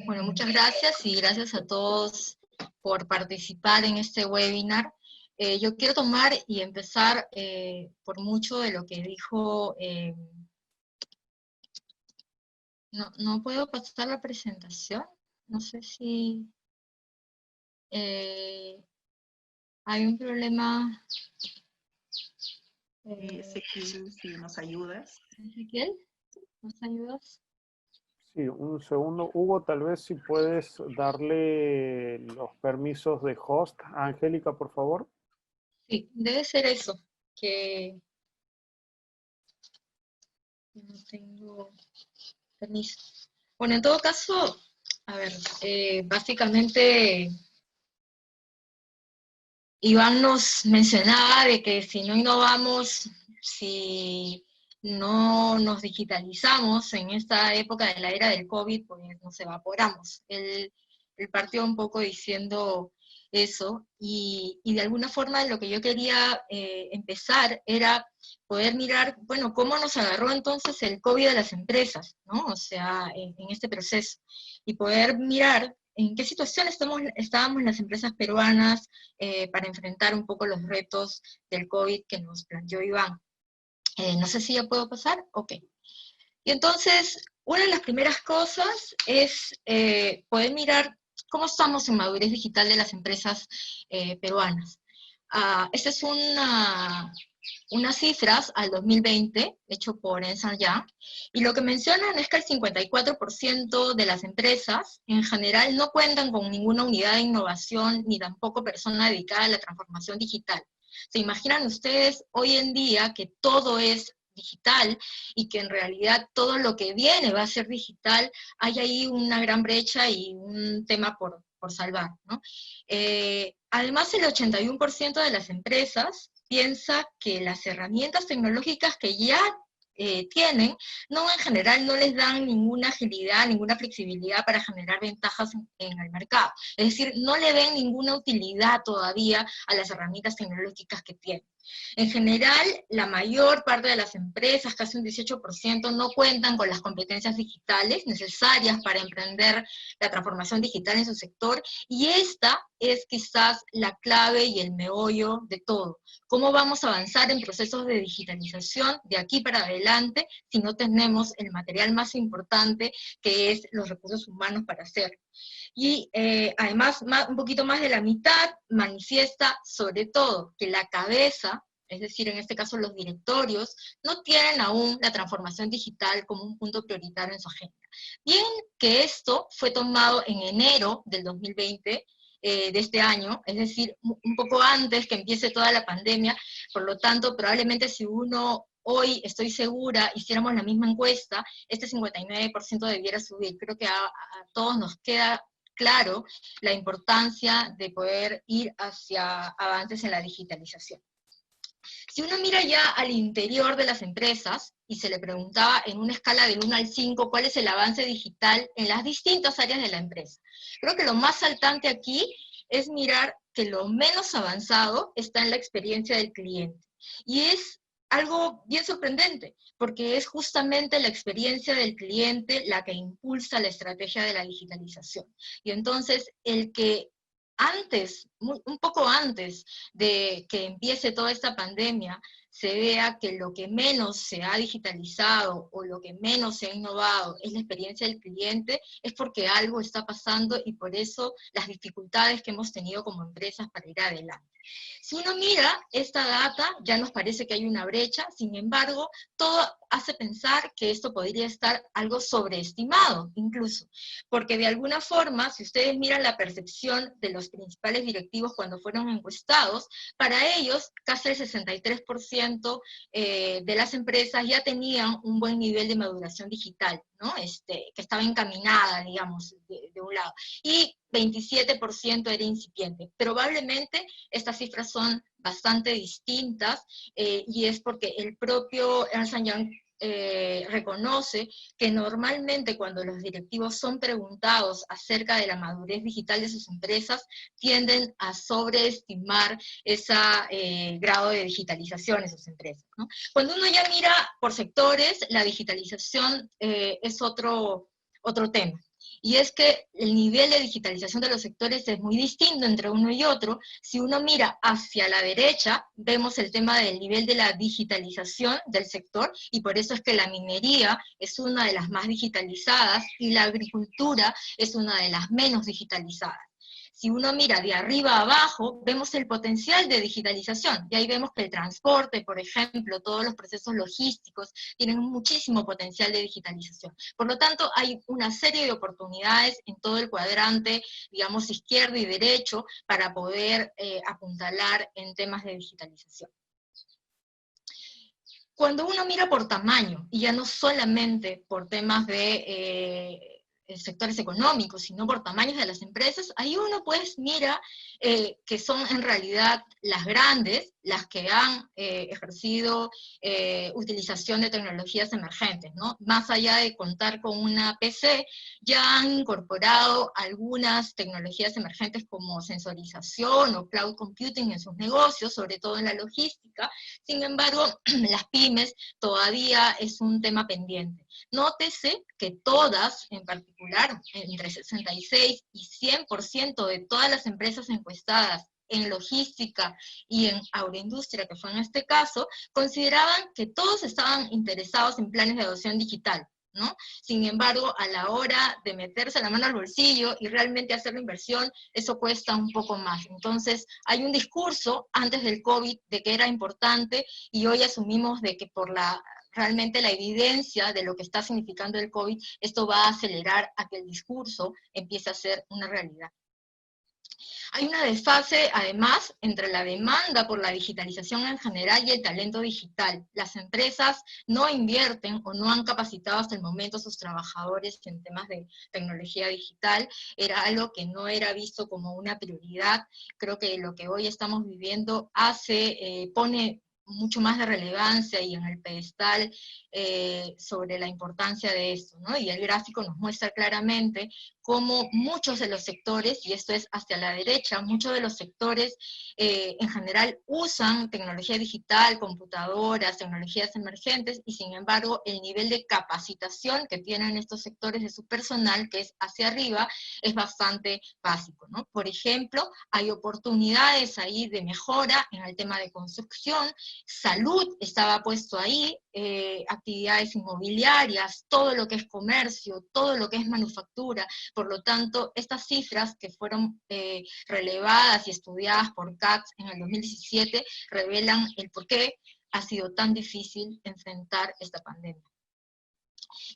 bueno, muchas gracias y gracias a todos por participar en este webinar. Yo quiero tomar y empezar por mucho de lo que dijo... no puedo pasar la presentación, no sé si hay un problema. Ezequiel, si nos ayudas. Ezequiel, ¿nos ayudas? Sí, un segundo. Hugo, tal vez si puedes darle los permisos de host a Angélica, por favor. Sí, debe ser eso, que no tengo permiso. Bueno, en todo caso, a ver, básicamente Iván nos mencionaba de que si no innovamos, si no nos digitalizamos en esta época de la era del COVID, pues nos evaporamos. Él partió un poco diciendo eso, y de alguna forma lo que yo quería empezar era poder mirar, bueno, cómo nos agarró entonces el COVID a las empresas, ¿no? O sea, en este proceso, y poder mirar en qué situación estábamos las empresas peruanas para enfrentar un poco los retos del COVID que nos planteó Iván. No sé si ya puedo pasar, ok. Y entonces, una de las primeras cosas es poder mirar cómo estamos en madurez digital de las empresas peruanas. Esta es unas cifras al 2020, hecho por Ernst & Young, y lo que mencionan es que el 54% de las empresas en general no cuentan con ninguna unidad de innovación ni tampoco persona dedicada a la transformación digital. ¿Se imaginan ustedes hoy en día que todo es digital y que en realidad todo lo que viene va a ser digital? Hay ahí una gran brecha y un tema por salvar, ¿no? Además, el 81% de las empresas piensa que las herramientas tecnológicas que ya tienen, en general no les dan ninguna agilidad, ninguna flexibilidad para generar ventajas en el mercado. Es decir, no le ven ninguna utilidad todavía a las herramientas tecnológicas que tienen. En general, la mayor parte de las empresas, casi un 18%, no cuentan con las competencias digitales necesarias para emprender la transformación digital en su sector, y esta es quizás la clave y el meollo de todo. ¿Cómo vamos a avanzar en procesos de digitalización de aquí para adelante si no tenemos el material más importante, que es los recursos humanos para hacerlo? Y además, un poquito más de la mitad manifiesta sobre todo que la cabeza, es decir, en este caso los directorios, no tienen aún la transformación digital como un punto prioritario en su agenda. Bien que esto fue tomado en enero del 2020, de este año, es decir, un poco antes que empiece toda la pandemia, por lo tanto, probablemente si uno hoy, estoy segura, hiciéramos la misma encuesta, este 59% debiera subir. Creo que a todos nos queda claro la importancia de poder ir hacia avances en la digitalización. Si uno mira ya al interior de las empresas y se le preguntaba en una escala del 1 al 5 cuál es el avance digital en las distintas áreas de la empresa, creo que lo más saltante aquí es mirar que lo menos avanzado está en la experiencia del cliente. Y es algo bien sorprendente, porque es justamente la experiencia del cliente la que impulsa la estrategia de la digitalización. Y entonces, el que un poco antes de que empiece toda esta pandemia, se vea que lo que menos se ha digitalizado o lo que menos se ha innovado es la experiencia del cliente, es porque algo está pasando, y por eso las dificultades que hemos tenido como empresas para ir adelante. Si uno mira esta data, ya nos parece que hay una brecha, sin embargo, todo hace pensar que esto podría estar algo sobreestimado, incluso, porque de alguna forma, si ustedes miran la percepción de los principales directivos cuando fueron encuestados, para ellos casi el 63% de las empresas ya tenían un buen nivel de maduración digital, ¿no? Que estaba encaminada, digamos, de un lado, y 27% era incipiente. Probablemente estas cifras son bastante distintas, y es porque el propio Ernst & Young reconoce que normalmente cuando los directivos son preguntados acerca de la madurez digital de sus empresas, tienden a sobreestimar ese grado de digitalización de sus empresas, ¿no? Cuando uno ya mira por sectores, la digitalización es otro tema. Y es que el nivel de digitalización de los sectores es muy distinto entre uno y otro. Si uno mira hacia la derecha, vemos el tema del nivel de la digitalización del sector, y por eso es que la minería es una de las más digitalizadas y la agricultura es una de las menos digitalizadas. Si uno mira de arriba a abajo, vemos el potencial de digitalización, y ahí vemos que el transporte, por ejemplo, todos los procesos logísticos, tienen muchísimo potencial de digitalización. Por lo tanto, hay una serie de oportunidades en todo el cuadrante, digamos, izquierdo y derecho, para poder apuntalar en temas de digitalización. Cuando uno mira por tamaño, y ya no solamente por temas de sectores económicos, sino por tamaños de las empresas, ahí uno pues mira que son en realidad las grandes, las que han ejercido utilización de tecnologías emergentes, ¿no? Más allá de contar con una PC, ya han incorporado algunas tecnologías emergentes como sensorización o cloud computing en sus negocios, sobre todo en la logística. Sin embargo, las pymes todavía es un tema pendiente. Nótese que todas, en particular, entre 66 y 100% de todas las empresas encuestadas en logística y en agroindustria, que fue en este caso, consideraban que todos estaban interesados en planes de adopción digital, ¿no? Sin embargo, a la hora de meterse la mano al bolsillo y realmente hacer la inversión, eso cuesta un poco más. Entonces, hay un discurso antes del COVID de que era importante, y hoy asumimos de que por realmente la evidencia de lo que está significando el COVID, esto va a acelerar a que el discurso empiece a ser una realidad. Hay una desfase, además, entre la demanda por la digitalización en general y el talento digital. Las empresas no invierten o no han capacitado hasta el momento a sus trabajadores en temas de tecnología digital. Era algo que no era visto como una prioridad. Creo que lo que hoy estamos viviendo pone mucho más de relevancia y en el pedestal sobre la importancia de esto, ¿no? Y el gráfico nos muestra claramente cómo muchos de los sectores, y esto es hacia la derecha, muchos de los sectores en general usan tecnología digital, computadoras, tecnologías emergentes, y sin embargo el nivel de capacitación que tienen estos sectores de su personal, que es hacia arriba, es bastante básico, ¿no? Por ejemplo, hay oportunidades ahí de mejora en el tema de construcción, salud estaba puesto ahí, actividades inmobiliarias, todo lo que es comercio, todo lo que es manufactura. Por lo tanto, estas cifras que fueron relevadas y estudiadas por CATS en el 2017 revelan el por qué ha sido tan difícil enfrentar esta pandemia.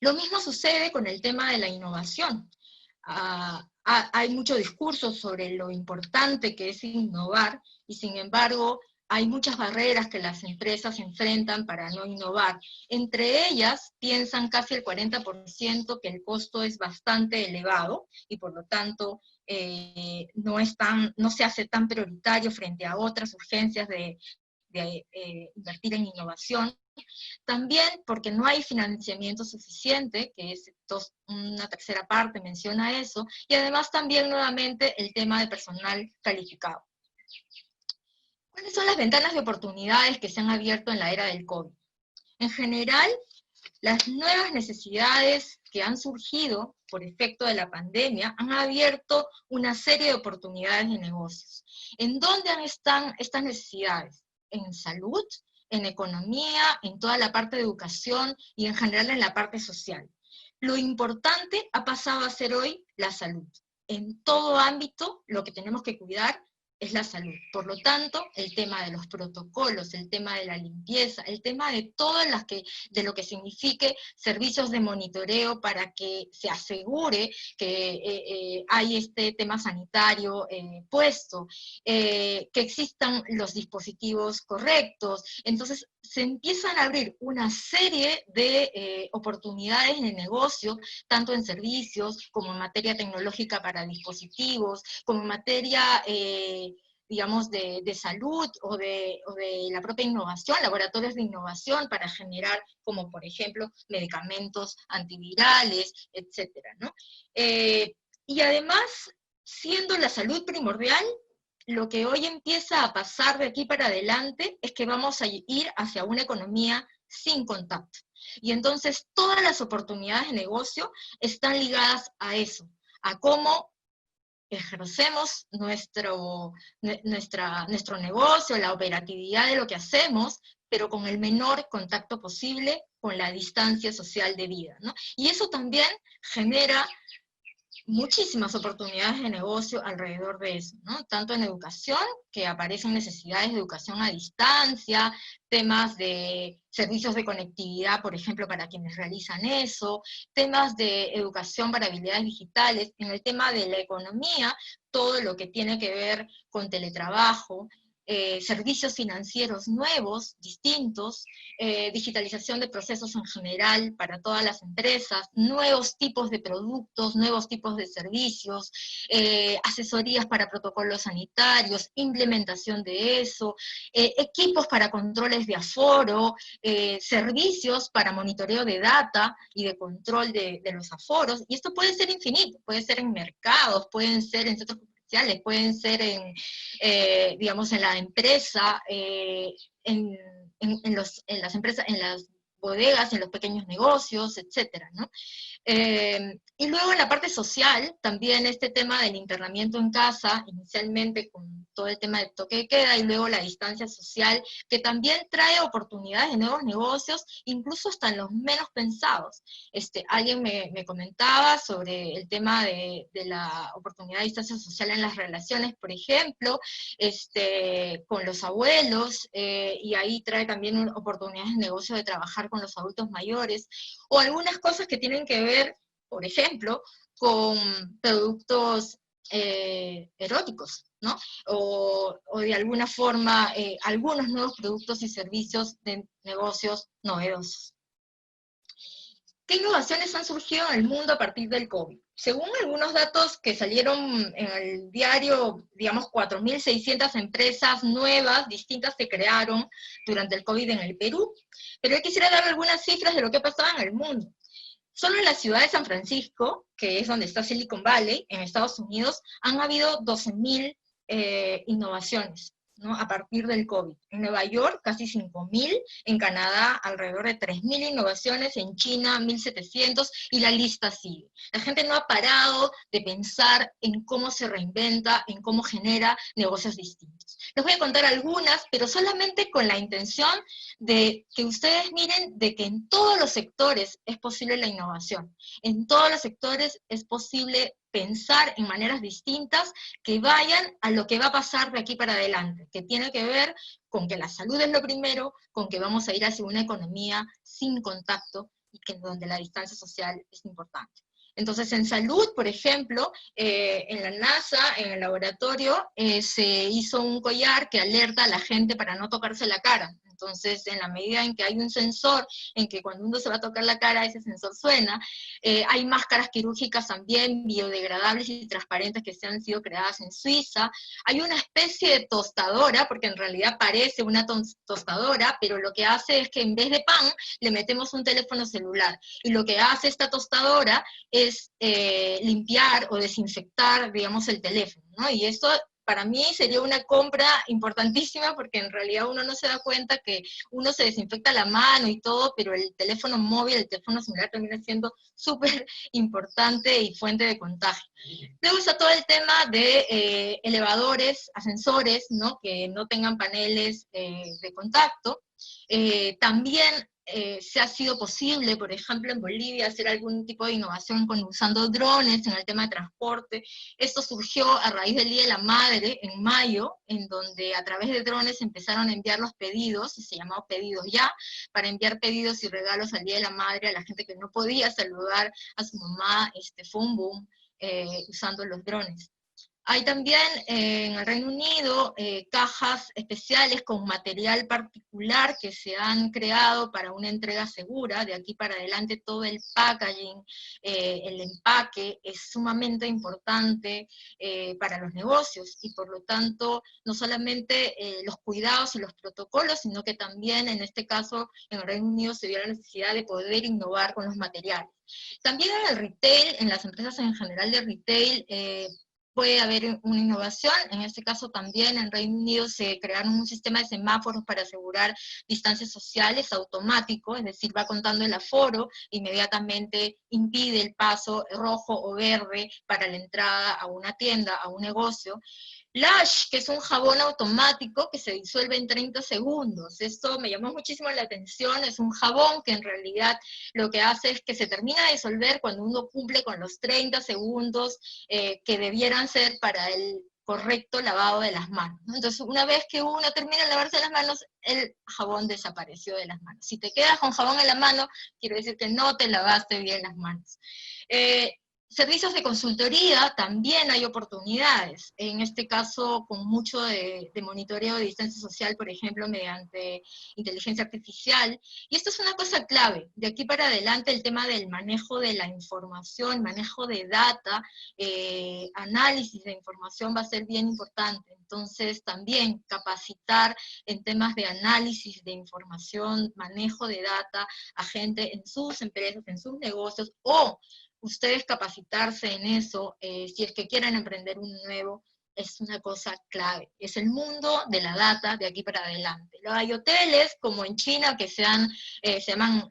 Lo mismo sucede con el tema de la innovación. Hay mucho discurso sobre lo importante que es innovar, y sin embargo, hay muchas barreras que las empresas enfrentan para no innovar. Entre ellas, piensan casi el 40% que el costo es bastante elevado, y por lo tanto no se hace tan prioritario frente a otras urgencias de invertir en innovación. También porque no hay financiamiento suficiente, que es una tercera parte menciona eso, y además también nuevamente el tema de personal calificado. ¿Cuáles son las ventanas de oportunidades que se han abierto en la era del COVID? En general, las nuevas necesidades que han surgido por efecto de la pandemia han abierto una serie de oportunidades de negocios. ¿En dónde están estas necesidades? En salud, en economía, en toda la parte de educación y en general en la parte social. Lo importante ha pasado a ser hoy la salud. En todo ámbito, lo que tenemos que cuidar es la salud. Por lo tanto, el tema de los protocolos, el tema de la limpieza, el tema de de lo que signifique servicios de monitoreo para que se asegure que hay este tema sanitario puesto, que existan los dispositivos correctos. Entonces, se empiezan a abrir una serie de oportunidades de negocio, tanto en servicios, como en materia tecnológica para dispositivos, como en materia digamos, de salud o de la propia innovación, laboratorios de innovación para generar, como por ejemplo, medicamentos antivirales, etcétera, ¿no? Y además, siendo la salud primordial, lo que hoy empieza a pasar de aquí para adelante es que vamos a ir hacia una economía sin contacto. Y entonces todas las oportunidades de negocio están ligadas a eso, a cómo ejercemos nuestro negocio, la operatividad de lo que hacemos, pero con el menor contacto posible con la distancia social debida, ¿no? Y eso también genera muchísimas oportunidades de negocio alrededor de eso, ¿no? Tanto en educación, que aparecen necesidades de educación a distancia, temas de servicios de conectividad, por ejemplo, para quienes realizan eso, temas de educación para habilidades digitales, en el tema de la economía, todo lo que tiene que ver con teletrabajo, servicios financieros nuevos, distintos, digitalización de procesos en general para todas las empresas, nuevos tipos de productos, nuevos tipos de servicios, asesorías para protocolos sanitarios, implementación de eso, equipos para controles de aforo, servicios para monitoreo de data y de control de los aforos, y esto puede ser infinito, puede ser en mercados, pueden ser en centros comerciales, pueden ser en, digamos, en la empresa, en las empresas, en las bodegas, en los pequeños negocios, etcétera, ¿no? Y luego en la parte social, también este tema del internamiento en casa, inicialmente con todo el tema del toque de queda, y luego la distancia social, que también trae oportunidades de nuevos negocios, incluso hasta en los menos pensados. Alguien me comentaba sobre el tema de la oportunidad de distancia social en las relaciones, por ejemplo, con los abuelos, y ahí trae también oportunidades de negocio de trabajar con los adultos mayores, o algunas cosas que tienen que ver, por ejemplo, con productos eróticos, ¿no? O de alguna forma, algunos nuevos productos y servicios de negocios novedosos. ¿Qué innovaciones han surgido en el mundo a partir del COVID? Según algunos datos que salieron en el diario, digamos, 4.600 empresas nuevas, distintas, se crearon durante el COVID en el Perú, pero yo quisiera dar algunas cifras de lo que pasaba en el mundo. Solo en la ciudad de San Francisco, que es donde está Silicon Valley, en Estados Unidos, han habido 12.000 innovaciones, ¿no? A partir del COVID. En Nueva York, casi 5.000, en Canadá, alrededor de 3.000 innovaciones, en China, 1.700, y la lista sigue. La gente no ha parado de pensar en cómo se reinventa, en cómo genera negocios distintos. Les voy a contar algunas, pero solamente con la intención de que ustedes miren de que en todos los sectores es posible la innovación. En todos los sectores es posible pensar en maneras distintas que vayan a lo que va a pasar de aquí para adelante, que tiene que ver con que la salud es lo primero, con que vamos a ir hacia una economía sin contacto y que donde la distancia social es importante. Entonces, en salud, por ejemplo, en la NASA, en el laboratorio, se hizo un collar que alerta a la gente para no tocarse la cara. Entonces, en la medida en que hay un sensor, en que cuando uno se va a tocar la cara, ese sensor suena, hay máscaras quirúrgicas también biodegradables y transparentes que se han sido creadas en Suiza. Hay una especie de tostadora, porque en realidad parece una tostadora, pero lo que hace es que en vez de pan, le metemos un teléfono celular. Y lo que hace esta tostadora es limpiar o desinfectar, digamos, el teléfono, ¿no? Y esto para mí sería una compra importantísima, porque en realidad uno no se da cuenta que uno se desinfecta la mano y todo, pero el teléfono móvil, el teléfono celular termina siendo súper importante y fuente de contagio. Luego está todo el tema de elevadores, ascensores, ¿no? Que no tengan paneles de contacto. También se ha sido posible, por ejemplo, en Bolivia, hacer algún tipo de innovación usando drones en el tema de transporte. Esto surgió a raíz del Día de la Madre, en mayo, en donde a través de drones empezaron a enviar los pedidos, se llamaba Pedidos Ya, para enviar pedidos y regalos al Día de la Madre a la gente que no podía saludar a su mamá. Fue un boom usando los drones. Hay también en el Reino Unido cajas especiales con material particular que se han creado para una entrega segura. De aquí para adelante todo el packaging, el empaque es sumamente importante para los negocios, y por lo tanto no solamente los cuidados y los protocolos, sino que también en este caso en el Reino Unido se vio la necesidad de poder innovar con los materiales. También en el retail, en las empresas en general de retail, puede haber una innovación. En este caso también en Reino Unido se crearon un sistema de semáforos para asegurar distancias sociales automático, es decir, va contando el aforo, inmediatamente impide el paso rojo o verde para la entrada a una tienda, a un negocio. Lush, que es un jabón automático que se disuelve en 30 segundos. Esto me llamó muchísimo la atención. Es un jabón que en realidad lo que hace es que se termina de disolver cuando uno cumple con los 30 segundos que debieran ser para el correcto lavado de las manos, ¿no? Entonces, una vez que uno termina de lavarse las manos, el jabón desapareció de las manos. Si te quedas con jabón en la mano, quiere decir que no te lavaste bien las manos. Servicios de consultoría, también hay oportunidades, en este caso con mucho de monitoreo de distancia social, por ejemplo, mediante inteligencia artificial, y esto es una cosa clave. De aquí para adelante el tema del manejo de la información, manejo de data, análisis de información va a ser bien importante. Entonces también capacitar en temas de análisis de información, manejo de data a gente en sus empresas, en sus negocios, o ustedes capacitarse en eso, si es que quieren emprender un nuevo, es una cosa clave. Es el mundo de la data de aquí para adelante. Luego hay hoteles, como en China, que se llaman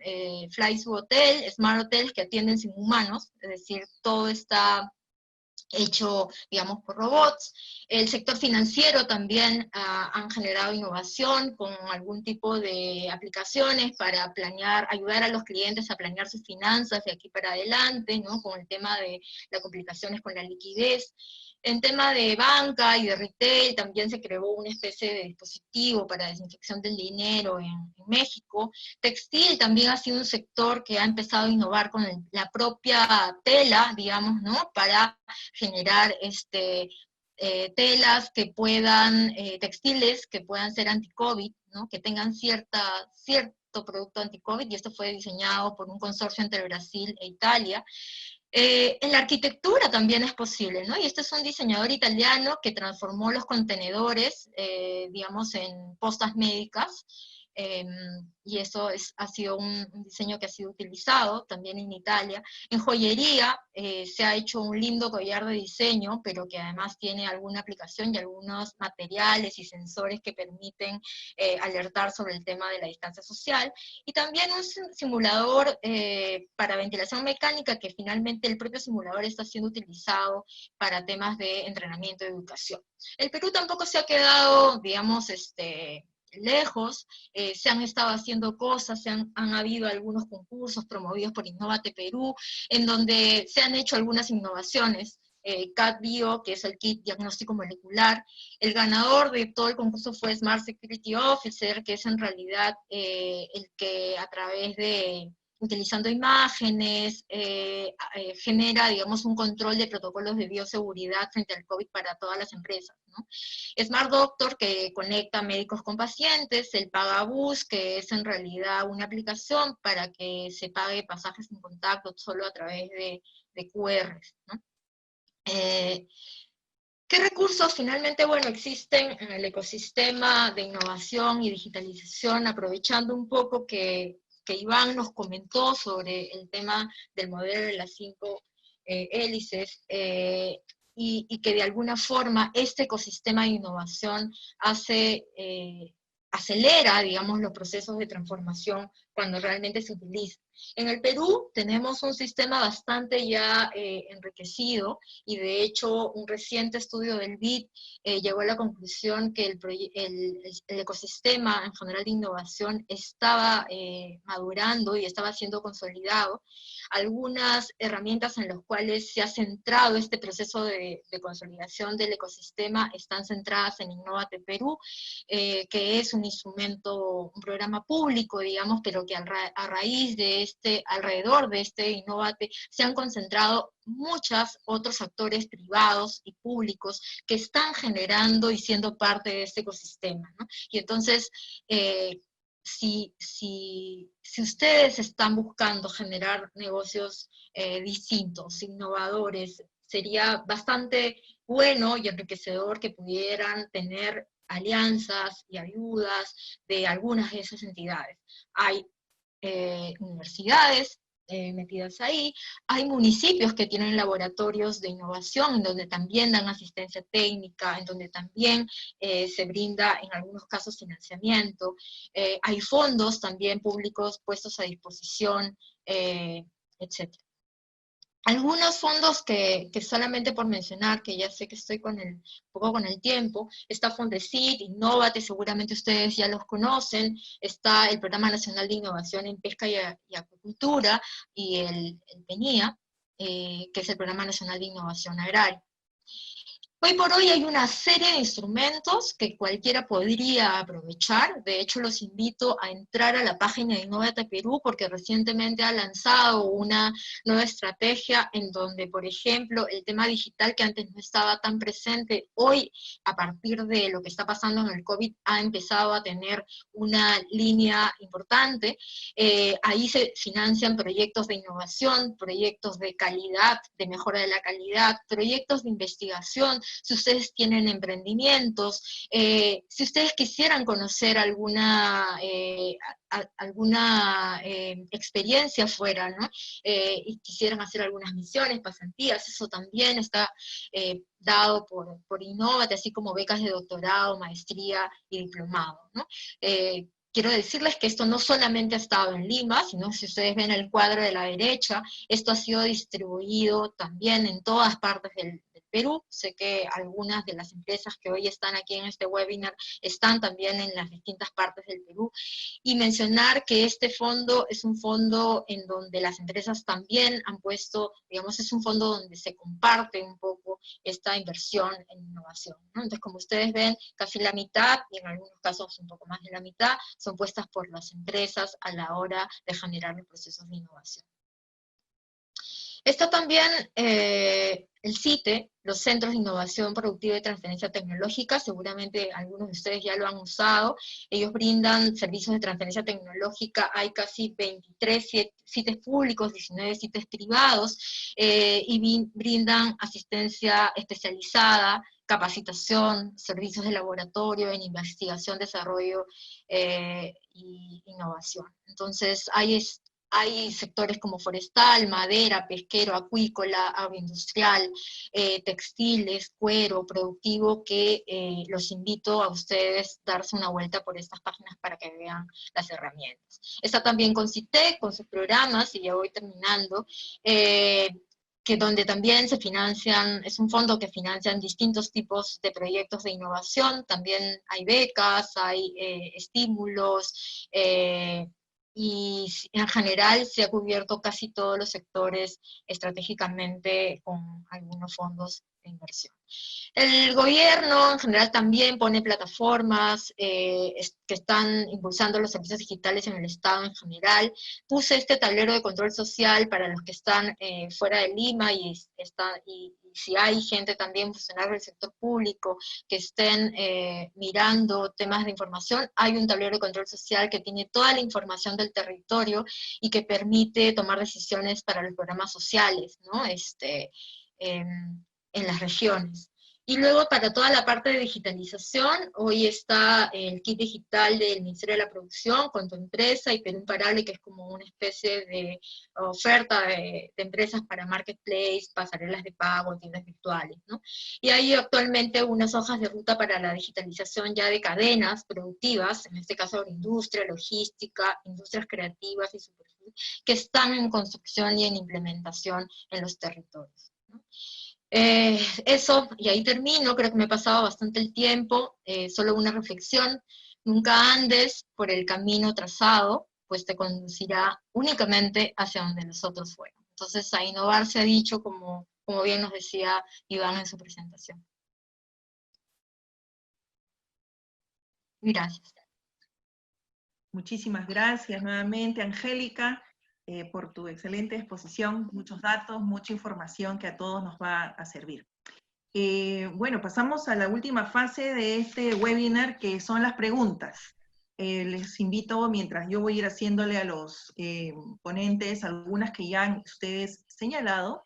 Fly to Hotel, Smart Hotels, que atienden sin humanos, es decir, todo está hecho, digamos, por robots. El sector financiero también han generado innovación con algún tipo de aplicaciones para planear, ayudar a los clientes a planear sus finanzas de aquí para adelante, ¿no? Con el tema de las complicaciones con la liquidez. En tema de banca y de retail también se creó una especie de dispositivo para desinfección del dinero en México. Textil también ha sido un sector que ha empezado a innovar con la propia tela, digamos, ¿no? Para generar telas que puedan, textiles que puedan ser anti-COVID, ¿no? Que tengan cierto producto anti-COVID, y esto fue diseñado por un consorcio entre Brasil e Italia. En la arquitectura también es posible, ¿no? Y este es un diseñador italiano que transformó los contenedores, digamos, en postas médicas, y eso ha sido un diseño que ha sido utilizado también en Italia. En joyería se ha hecho un lindo collar de diseño, pero que además tiene alguna aplicación y algunos materiales y sensores que permiten alertar sobre el tema de la distancia social. Y también un simulador para ventilación mecánica, que finalmente el propio simulador está siendo utilizado para temas de entrenamiento y educación. El Perú tampoco se ha quedado, digamos, lejos, se han estado haciendo cosas, han habido algunos concursos promovidos por Innovate Perú, en donde se han hecho algunas innovaciones. CatBio, que es el kit diagnóstico molecular. El ganador de todo el concurso fue Smart Security Officer, que es en realidad el que a través de, utilizando imágenes, genera, digamos, un control de protocolos de bioseguridad frente al COVID para todas las empresas, ¿no? Smart Doctor, que conecta médicos con pacientes. El Pagabus, que es en realidad una aplicación para que se pague pasajes sin contacto solo a través de QRs, ¿no? ¿Qué recursos finalmente, bueno, existen en el ecosistema de innovación y digitalización, aprovechando un poco que Iván nos comentó sobre el tema del modelo de las 5 hélices, y que de alguna forma este ecosistema de innovación acelera, digamos, los procesos de transformación cuando realmente se utiliza? En el Perú tenemos un sistema bastante ya enriquecido, y de hecho un reciente estudio del BID llegó a la conclusión que el ecosistema en general de innovación estaba madurando y estaba siendo consolidado. Algunas herramientas en las cuales se ha centrado este proceso de consolidación del ecosistema están centradas en Innovate Perú, que es un instrumento, un programa público, digamos, pero pero que a raíz de alrededor de este Innovate, se han concentrado muchos otros actores privados y públicos que están generando y siendo parte de este ecosistema, ¿no? Y entonces, si ustedes están buscando generar negocios distintos, innovadores, sería bastante bueno y enriquecedor que pudieran tener alianzas y ayudas de algunas de esas entidades. Hay universidades metidas ahí, hay municipios que tienen laboratorios de innovación, en donde también dan asistencia técnica, en donde también se brinda en algunos casos financiamiento, hay fondos también públicos puestos a disposición, etc. Algunos fondos que solamente por mencionar, que ya sé que estoy un poco con el tiempo, está Fondesit, Innovate, seguramente ustedes ya los conocen, está el Programa Nacional de Innovación en Pesca y Acuicultura, y el PENIA, que es el Programa Nacional de Innovación Agraria. Hoy por hoy hay una serie de instrumentos que cualquiera podría aprovechar. De hecho, los invito a entrar a la página de Innovate Perú, porque recientemente ha lanzado una nueva estrategia en donde, por ejemplo, el tema digital, que antes no estaba tan presente, hoy, a partir de lo que está pasando en el COVID, ha empezado a tener una línea importante. Ahí se financian proyectos de innovación, proyectos de calidad, de mejora de la calidad, proyectos de investigación. Si ustedes tienen emprendimientos, si ustedes quisieran conocer alguna experiencia fuera, ¿no? Y quisieran hacer algunas misiones, pasantías, eso también está dado por Innovate, así como becas de doctorado, maestría y diplomado, ¿no? Quiero decirles que esto no solamente ha estado en Lima, sino si ustedes ven el cuadro de la derecha, esto ha sido distribuido también en todas partes del Perú. Sé que algunas de las empresas que hoy están aquí en este webinar están también en las distintas partes del Perú. Y mencionar que este fondo es un fondo en donde las empresas también han puesto, digamos, es un fondo donde se comparte un poco esta inversión en innovación, ¿no? Entonces, como ustedes ven, casi la mitad, y en algunos casos un poco más de la mitad, son puestas por las empresas a la hora de generar los procesos de innovación. Está también el CITE, los Centros de Innovación Productiva y Transferencia Tecnológica, seguramente algunos de ustedes ya lo han usado. Ellos brindan servicios de transferencia tecnológica, hay casi 23 CITES públicos, 19 CITES privados, y brindan asistencia especializada, capacitación, servicios de laboratorio en investigación, desarrollo y innovación. Entonces, hay sectores como forestal, madera, pesquero, acuícola, agroindustrial, textiles, cuero, productivo, que los invito a ustedes a darse una vuelta por estas páginas para que vean las herramientas. Está también con CITEC, con sus programas, y ya voy terminando, que donde también se financian, es un fondo que financian distintos tipos de proyectos de innovación, también hay becas, hay estímulos, y en general se ha cubierto casi todos los sectores estratégicamente con algunos fondos de inversión. El gobierno en general también pone plataformas que están impulsando los servicios digitales en el Estado en general. Puse este tablero de control social para los que están fuera de Lima, y si hay gente también, funcionarios del sector público, que estén mirando temas de información, hay un tablero de control social que tiene toda la información del territorio y que permite tomar decisiones para los programas sociales, ¿no? En las regiones. Y luego, para toda la parte de digitalización, hoy está el kit digital del Ministerio de la Producción con Tu Empresa y Perú Imparable, que es como una especie de oferta de empresas para marketplace, pasarelas de pago, tiendas virtuales, ¿no? Y hay actualmente unas hojas de ruta para la digitalización ya de cadenas productivas, en este caso agroindustria, logística, industrias creativas y superfood, que están en construcción y en implementación en los territorios, ¿no? Eso, y ahí termino, creo que me he pasado bastante el tiempo, solo una reflexión: nunca andes por el camino trazado, pues te conducirá únicamente hacia donde los otros fueron. Entonces, a innovar se ha dicho, como bien nos decía Iván en su presentación. Gracias. Muchísimas gracias nuevamente, Angélica, por tu excelente exposición, muchos datos, mucha información que a todos nos va a servir. Bueno, pasamos a la última fase de este webinar, que son las preguntas. Les invito, mientras yo voy a ir haciéndole a los ponentes algunas que ya han ustedes señalado,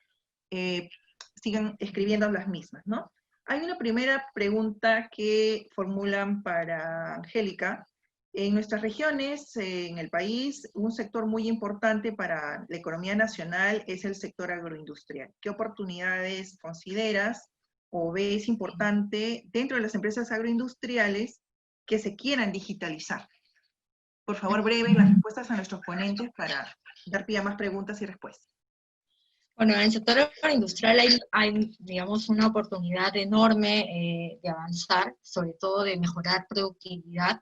sigan escribiendo las mismas, ¿no? Hay una primera pregunta que formulan para Angélica. En nuestras regiones, en el país, un sector muy importante para la economía nacional es el sector agroindustrial. ¿Qué oportunidades consideras o ves importante dentro de las empresas agroindustriales que se quieran digitalizar? Por favor, breve las respuestas a nuestros ponentes para dar pie a más preguntas y respuestas. Bueno, en el sector agroindustrial hay, digamos, una oportunidad enorme de avanzar, sobre todo de mejorar productividad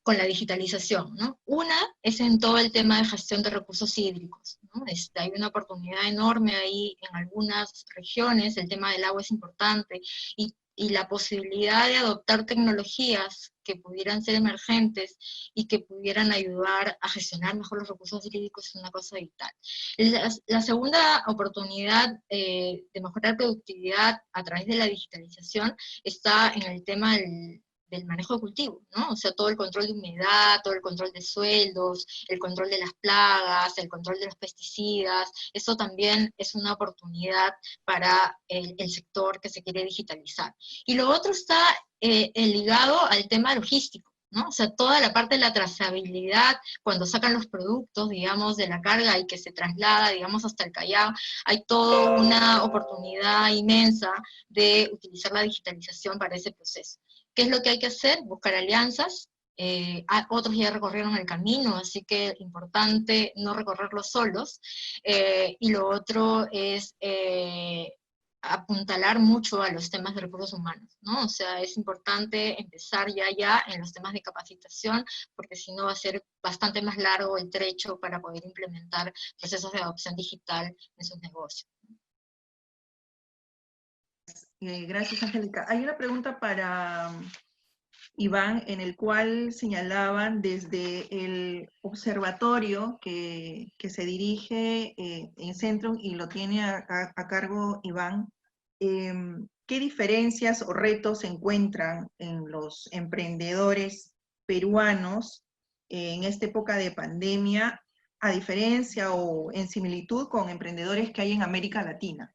con la digitalización, ¿no? Una es en todo el tema de gestión de recursos hídricos, ¿no? Hay una oportunidad enorme ahí en algunas regiones, el tema del agua es importante, y la posibilidad de adoptar tecnologías que pudieran ser emergentes y que pudieran ayudar a gestionar mejor los recursos hídricos es una cosa vital. La segunda oportunidad de mejorar productividad a través de la digitalización está en el tema del manejo de cultivo, ¿no? O sea, todo el control de humedad, todo el control de sueldos, el control de las plagas, el control de los pesticidas, eso también es una oportunidad para el sector que se quiere digitalizar. Y lo otro está ligado al tema logístico, ¿no? O sea, toda la parte de la trazabilidad, cuando sacan los productos, digamos, de la carga y que se traslada, digamos, hasta el Callao, hay toda una oportunidad inmensa de utilizar la digitalización para ese proceso. ¿Qué es lo que hay que hacer? Buscar alianzas. Otros ya recorrieron el camino, así que importante no recorrerlo solos. Y lo otro es apuntalar mucho a los temas de recursos humanos, ¿no? O sea, es importante empezar ya en los temas de capacitación, porque si no va a ser bastante más largo el trecho para poder implementar procesos de adopción digital en sus negocios. Gracias, Angélica. Hay una pregunta para Iván, en el cual señalaban desde el observatorio que se dirige en Centrum y lo tiene a cargo Iván, ¿qué diferencias o retos se encuentran en los emprendedores peruanos en esta época de pandemia, a diferencia o en similitud con emprendedores que hay en América Latina?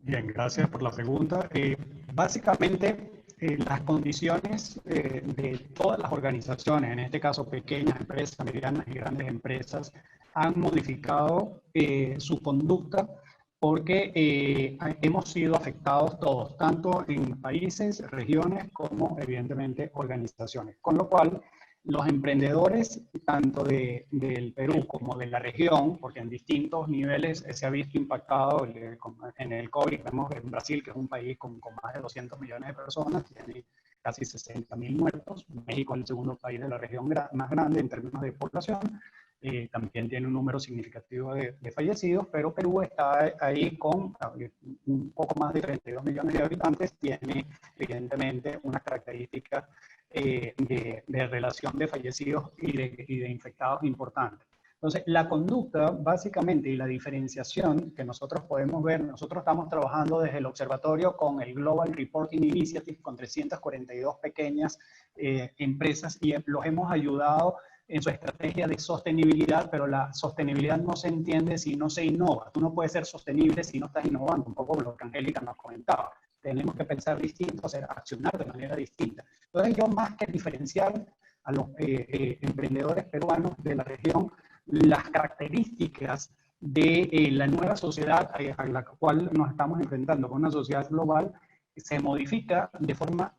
Bien, gracias por la pregunta. Básicamente, las condiciones de todas las organizaciones, en este caso pequeñas empresas, medianas y grandes empresas, han modificado su conducta porque hemos sido afectados todos, tanto en países, regiones, como evidentemente organizaciones. Con lo cual, los emprendedores, tanto del Perú como de la región, porque en distintos niveles se ha visto impactado en el COVID, vemos en Brasil, que es un país con más de 200 millones de personas, tiene casi 60.000 muertos, México es el segundo país de la región más grande en términos de población, también tiene un número significativo de fallecidos, pero Perú está ahí con un poco más de 32 millones de habitantes, tiene evidentemente unas características de relación de fallecidos y de infectados importantes. Entonces, la conducta básicamente y la diferenciación que nosotros podemos ver, nosotros estamos trabajando desde el observatorio con el Global Reporting Initiative, con 342 pequeñas empresas, y los hemos ayudado en su estrategia de sostenibilidad, pero la sostenibilidad no se entiende si no se innova. Tú no puedes ser sostenible si no estás innovando, un poco lo que Angélica nos comentaba. Tenemos que pensar distinto, accionar de manera distinta. Entonces yo, más que diferenciar a los emprendedores peruanos de la región, las características de la nueva sociedad a la cual nos estamos enfrentando, con una sociedad global, se modifica de forma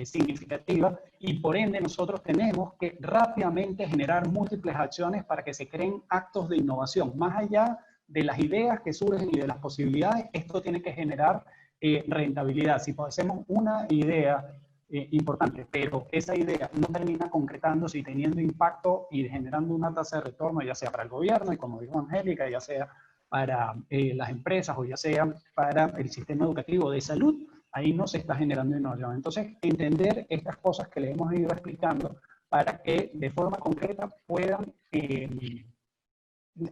significativa, y por ende nosotros tenemos que rápidamente generar múltiples acciones para que se creen actos de innovación. Más allá de las ideas que surgen y de las posibilidades, esto tiene que generar rentabilidad. Si hacemos una idea importante, pero esa idea no termina concretándose y teniendo impacto y generando una tasa de retorno, ya sea para el gobierno, y como dijo Angélica, ya sea para las empresas o ya sea para el sistema educativo de salud, ahí no se está generando innovación. Entonces, entender estas cosas que les hemos ido explicando para que de forma concreta puedan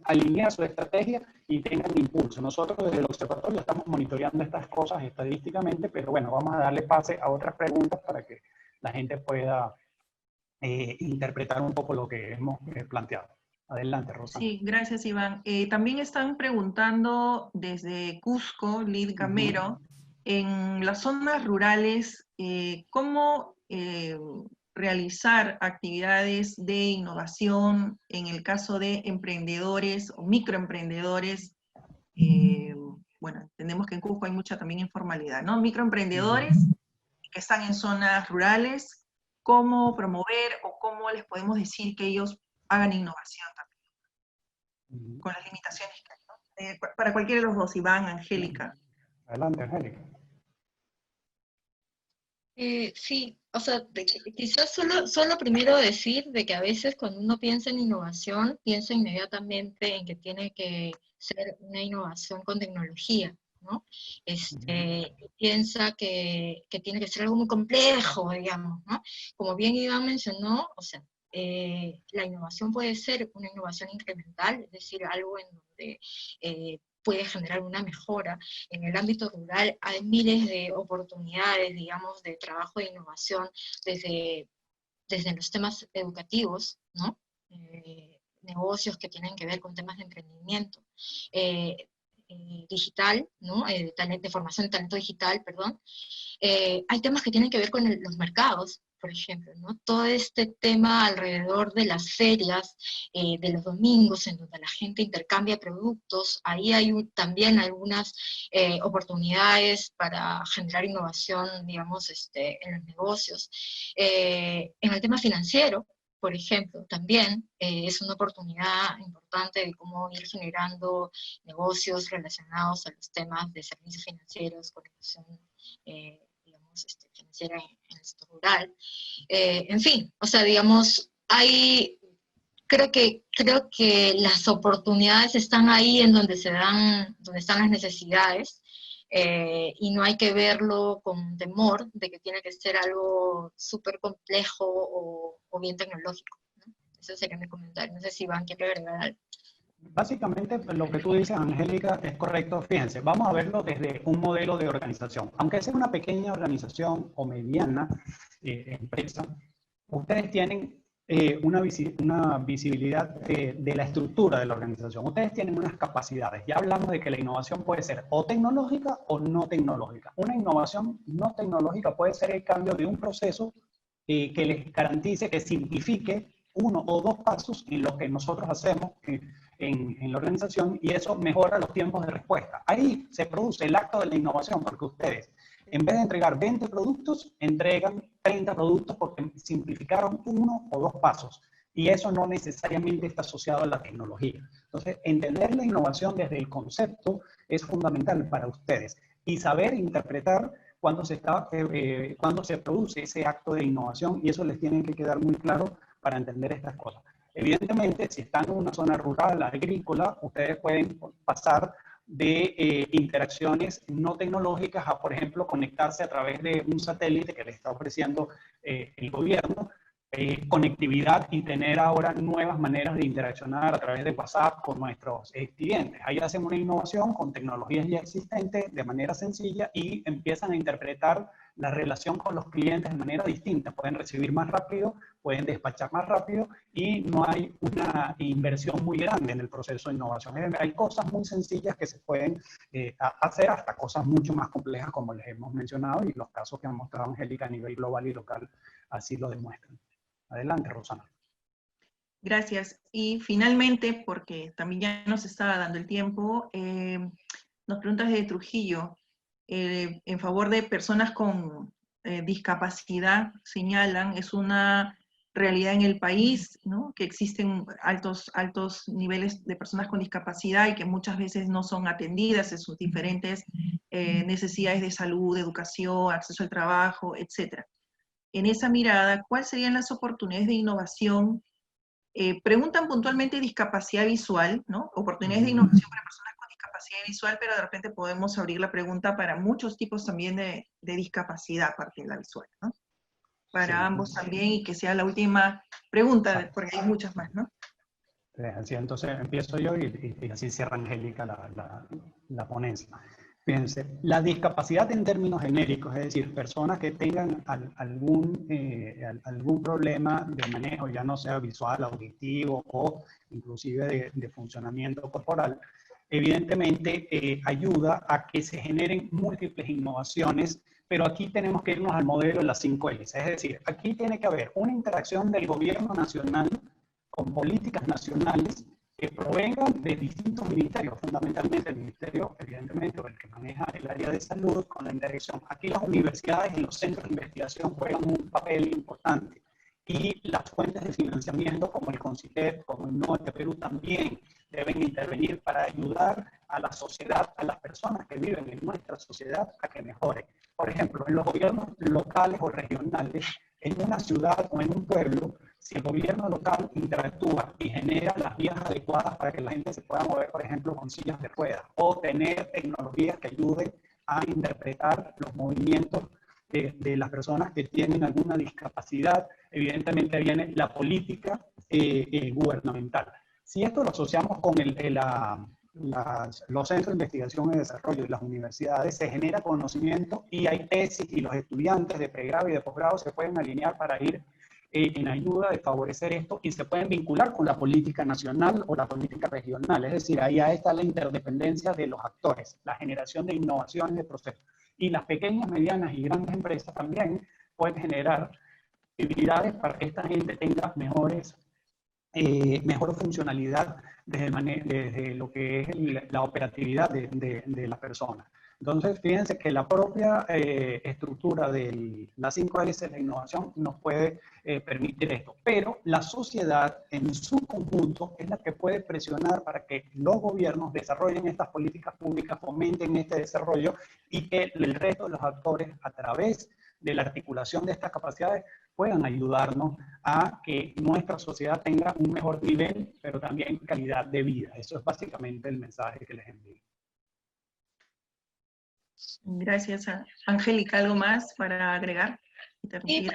alinear su estrategia y tengan impulso. Nosotros desde el observatorio estamos monitoreando estas cosas estadísticamente, pero bueno, vamos a darle pase a otras preguntas para que la gente pueda interpretar un poco lo que hemos planteado. Adelante, Rosa. Sí, gracias, Iván. También están preguntando desde Cusco, Lid Gamero, en las zonas rurales, ¿cómo realizar actividades de innovación en el caso de emprendedores o microemprendedores? Bueno, entendemos que en Cusco hay mucha también informalidad, ¿no? Microemprendedores que están en zonas rurales, ¿cómo promover o cómo les podemos decir que ellos hagan innovación también, con las limitaciones que hay, ¿no? Para cualquiera de los dos, Iván, Angélica. Adelante, Angélica. Sí, o sea, quizás solo primero decir de que a veces cuando uno piensa en innovación, piensa inmediatamente en que tiene que ser una innovación con tecnología, ¿no? Piensa que tiene que ser algo muy complejo, digamos, ¿no? Como bien Iván mencionó, o sea, la innovación puede ser una innovación incremental, es decir, algo en donde puede generar una mejora. En el ámbito rural hay miles de oportunidades, digamos, de trabajo de innovación desde los temas educativos, ¿no? Negocios que tienen que ver con temas de emprendimiento. Digital, ¿no? De formación de talento digital, perdón. Hay temas que tienen que ver con los mercados, por ejemplo, ¿no? Todo este tema alrededor de las ferias, de los domingos, en donde la gente intercambia productos, ahí hay también algunas oportunidades para generar innovación, digamos, en los negocios. En el tema financiero, por ejemplo, también es una oportunidad importante de cómo ir generando negocios relacionados a los temas de servicios financieros, conexión, digamos, financiera en el sector rural. En fin, o sea, digamos, creo que las oportunidades están ahí en donde donde están las necesidades, y no hay que verlo con temor de que tiene que ser algo súper complejo o bien tecnológico, ¿no? Ese sería mi comentario. No sé si Iván quiere agregar algo. Básicamente, lo que tú dices, Angélica, es correcto. Fíjense, vamos a verlo desde un modelo de organización. Aunque sea una pequeña organización o mediana empresa, ustedes tienen una visibilidad de la estructura de la organización. Ustedes tienen unas capacidades. Ya hablamos de que la innovación puede ser o tecnológica o no tecnológica. Una innovación no tecnológica puede ser el cambio de un proceso que les garantice, que simplifique uno o dos pasos en lo que nosotros hacemos en la organización, y eso mejora los tiempos de respuesta. Ahí se produce el acto de la innovación, porque ustedes, en vez de entregar 20 productos, entregan 30 productos porque simplificaron uno o dos pasos. Y eso no necesariamente está asociado a la tecnología. Entonces, entender la innovación desde el concepto es fundamental para ustedes. Y saber interpretar cuando se produce ese acto de innovación, y eso les tiene que quedar muy claro para entender estas cosas. Evidentemente, si están en una zona rural, agrícola, ustedes pueden pasar de interacciones no tecnológicas a, por ejemplo, conectarse a través de un satélite que le está ofreciendo el gobierno, conectividad, y tener ahora nuevas maneras de interaccionar a través de WhatsApp con nuestros clientes. Ahí hacen una innovación con tecnologías ya existentes de manera sencilla y empiezan a interpretar la relación con los clientes de manera distinta. Pueden recibir más rápido, pueden despachar más rápido, y no hay una inversión muy grande en el proceso de innovación. Hay cosas muy sencillas que se pueden hacer, hasta cosas mucho más complejas como les hemos mencionado, y los casos que ha mostrado Angélica a nivel global y local así lo demuestran. Adelante, Rosana. Gracias. Y finalmente, porque también ya nos está dando el tiempo, nos preguntas de Trujillo, en favor de personas con discapacidad, señalan, es una realidad en el país, ¿no? Que existen altos niveles de personas con discapacidad y que muchas veces no son atendidas en sus diferentes necesidades de salud, educación, acceso al trabajo, etc. En esa mirada, ¿cuáles serían las oportunidades de innovación? Preguntan puntualmente discapacidad visual, ¿no? Oportunidades de innovación para personas con discapacidad discapacidad visual, pero de repente podemos abrir la pregunta para muchos tipos también de discapacidad a partir de la visual, ¿no? Para Sí. ambos también, y que sea la última pregunta, porque hay muchas más, ¿no? Así, entonces empiezo yo y así cierra Angélica la ponencia. Fíjense, la discapacidad en términos genéricos, es decir, personas que tengan algún problema de manejo, ya no sea visual, auditivo o inclusive de funcionamiento corporal, evidentemente ayuda a que se generen múltiples innovaciones, pero aquí tenemos que irnos al modelo de las 5 L's, es decir, aquí tiene que haber una interacción del gobierno nacional con políticas nacionales que provengan de distintos ministerios, fundamentalmente el ministerio, evidentemente, el que maneja el área de salud, con la interacción. Aquí las universidades y los centros de investigación juegan un papel importante. Y las fuentes de financiamiento, como el CONCITEP, como el Norte Perú, también deben intervenir para ayudar a la sociedad, a las personas que viven en nuestra sociedad, a que mejore. Por ejemplo, en los gobiernos locales o regionales, en una ciudad o en un pueblo, si el gobierno local interactúa y genera las vías adecuadas para que la gente se pueda mover, por ejemplo, con sillas de ruedas, o tener tecnologías que ayuden a interpretar los movimientos de las personas que tienen alguna discapacidad, evidentemente viene la política gubernamental. Si esto lo asociamos con los centros de investigación y desarrollo de las universidades, se genera conocimiento y hay tesis y los estudiantes de pregrado y de posgrado se pueden alinear para ir en ayuda de favorecer esto y se pueden vincular con la política nacional o la política regional. Es decir, ahí está la interdependencia de los actores, la generación de innovaciones de procesos. Y las pequeñas, medianas y grandes empresas también pueden generar habilidades para que esta gente tenga mejor funcionalidad desde lo que es la operatividad de la persona. Entonces, fíjense que la propia estructura de las 5 L's de la innovación nos puede permitir esto. Pero la sociedad en su conjunto es la que puede presionar para que los gobiernos desarrollen estas políticas públicas, fomenten este desarrollo y que el resto de los actores, a través de la articulación de estas capacidades, puedan ayudarnos a que nuestra sociedad tenga un mejor nivel, pero también calidad de vida. Eso es básicamente el mensaje que les envío. Gracias, Angélica. ¿Algo más para agregar? Sí,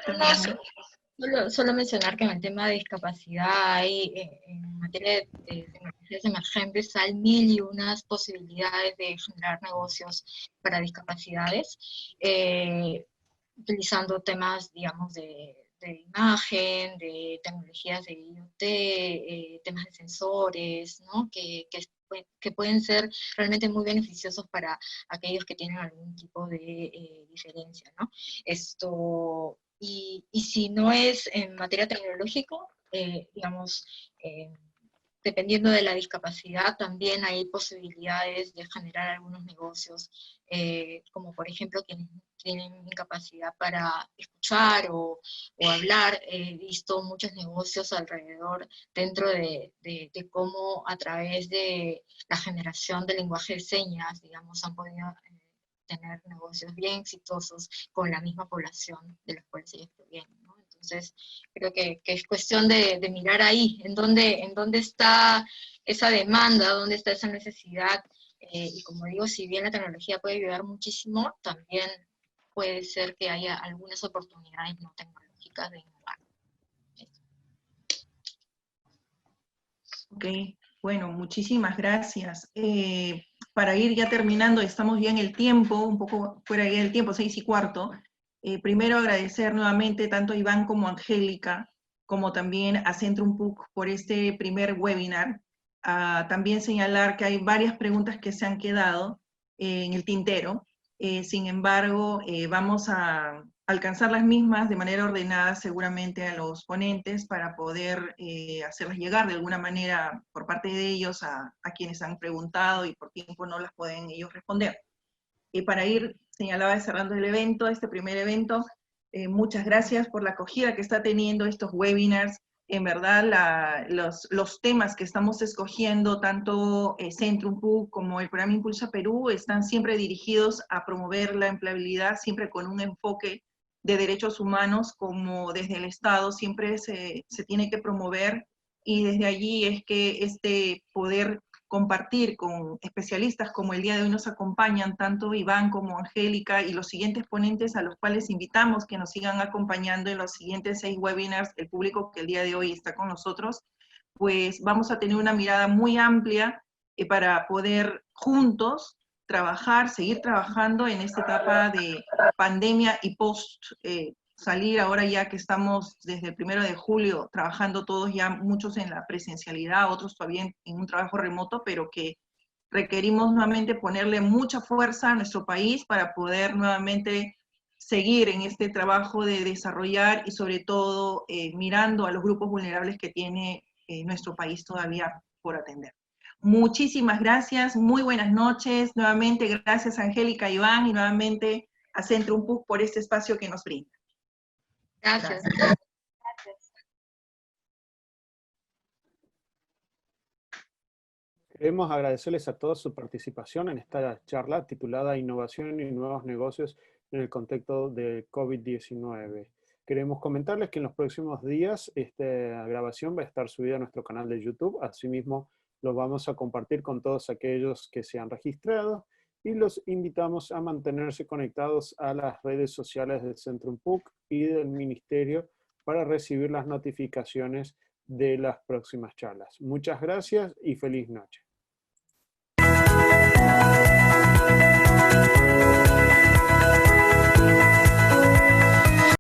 solo mencionar que en el tema de discapacidad hay, en materia de tecnologías emergentes, hay 1001 posibilidades de generar negocios para discapacidades, utilizando temas, digamos, de imagen, de tecnologías de IoT, temas de sensores, ¿no? que pueden ser realmente muy beneficiosos para aquellos que tienen algún tipo de diferencia, ¿no? Y si no es en materia tecnológica, digamos, dependiendo de la discapacidad, también hay posibilidades de generar algunos negocios, como por ejemplo quienes tienen incapacidad para escuchar o hablar. He visto muchos negocios alrededor, dentro de cómo a través de la generación del lenguaje de señas, digamos, han podido tener negocios bien exitosos con la misma población de los cuales ellos provienen, ¿no? Entonces, creo que es cuestión de mirar ahí, en dónde está esa demanda, dónde está esa necesidad, y como digo, si bien la tecnología puede ayudar muchísimo, también puede ser que haya algunas oportunidades no tecnológicas de innovar. Ok, bueno, muchísimas gracias. Para ir ya terminando, estamos ya en el tiempo, un poco fuera ya del tiempo, 6:15. Primero agradecer nuevamente tanto a Iván como a Angélica, como también a Centrum PUC por este primer webinar. También señalar que hay varias preguntas que se han quedado en el tintero. Sin embargo, vamos a alcanzar las mismas de manera ordenada seguramente a los ponentes para poder hacerlas llegar de alguna manera por parte de ellos a quienes han preguntado y por tiempo no las pueden ellos responder. Para ir, señalaba, cerrando el evento, este primer evento, muchas gracias por la acogida que está teniendo estos webinars. En verdad, los temas que estamos escogiendo, tanto Centrum PUC como el programa Impulsa Perú, están siempre dirigidos a promover la empleabilidad, siempre con un enfoque de derechos humanos, como desde el Estado siempre se tiene que promover, y desde allí es que poder compartir con especialistas como el día de hoy nos acompañan, tanto Iván como Angélica y los siguientes ponentes a los cuales invitamos que nos sigan acompañando en los siguientes 6 webinars, el público que el día de hoy está con nosotros, pues vamos a tener una mirada muy amplia para poder juntos trabajar, seguir trabajando en esta etapa de pandemia y post salir ahora ya que estamos desde el 1 de julio trabajando todos ya, muchos en la presencialidad, otros todavía en un trabajo remoto, pero que requerimos nuevamente ponerle mucha fuerza a nuestro país para poder nuevamente seguir en este trabajo de desarrollar y sobre todo mirando a los grupos vulnerables que tiene nuestro país todavía por atender. Muchísimas gracias, muy buenas noches, nuevamente gracias a Angélica, Iván y nuevamente a Centrum PUC por este espacio que nos brinda. Gracias. Queremos agradecerles a todos su participación en esta charla titulada Innovación y Nuevos Negocios en el contexto de COVID-19. Queremos comentarles que en los próximos días esta grabación va a estar subida a nuestro canal de YouTube. Asimismo, lo vamos a compartir con todos aquellos que se han registrado y los invitamos a mantenerse conectados a las redes sociales del Centrum PUC y del Ministerio para recibir las notificaciones de las próximas charlas. Muchas gracias y feliz noche.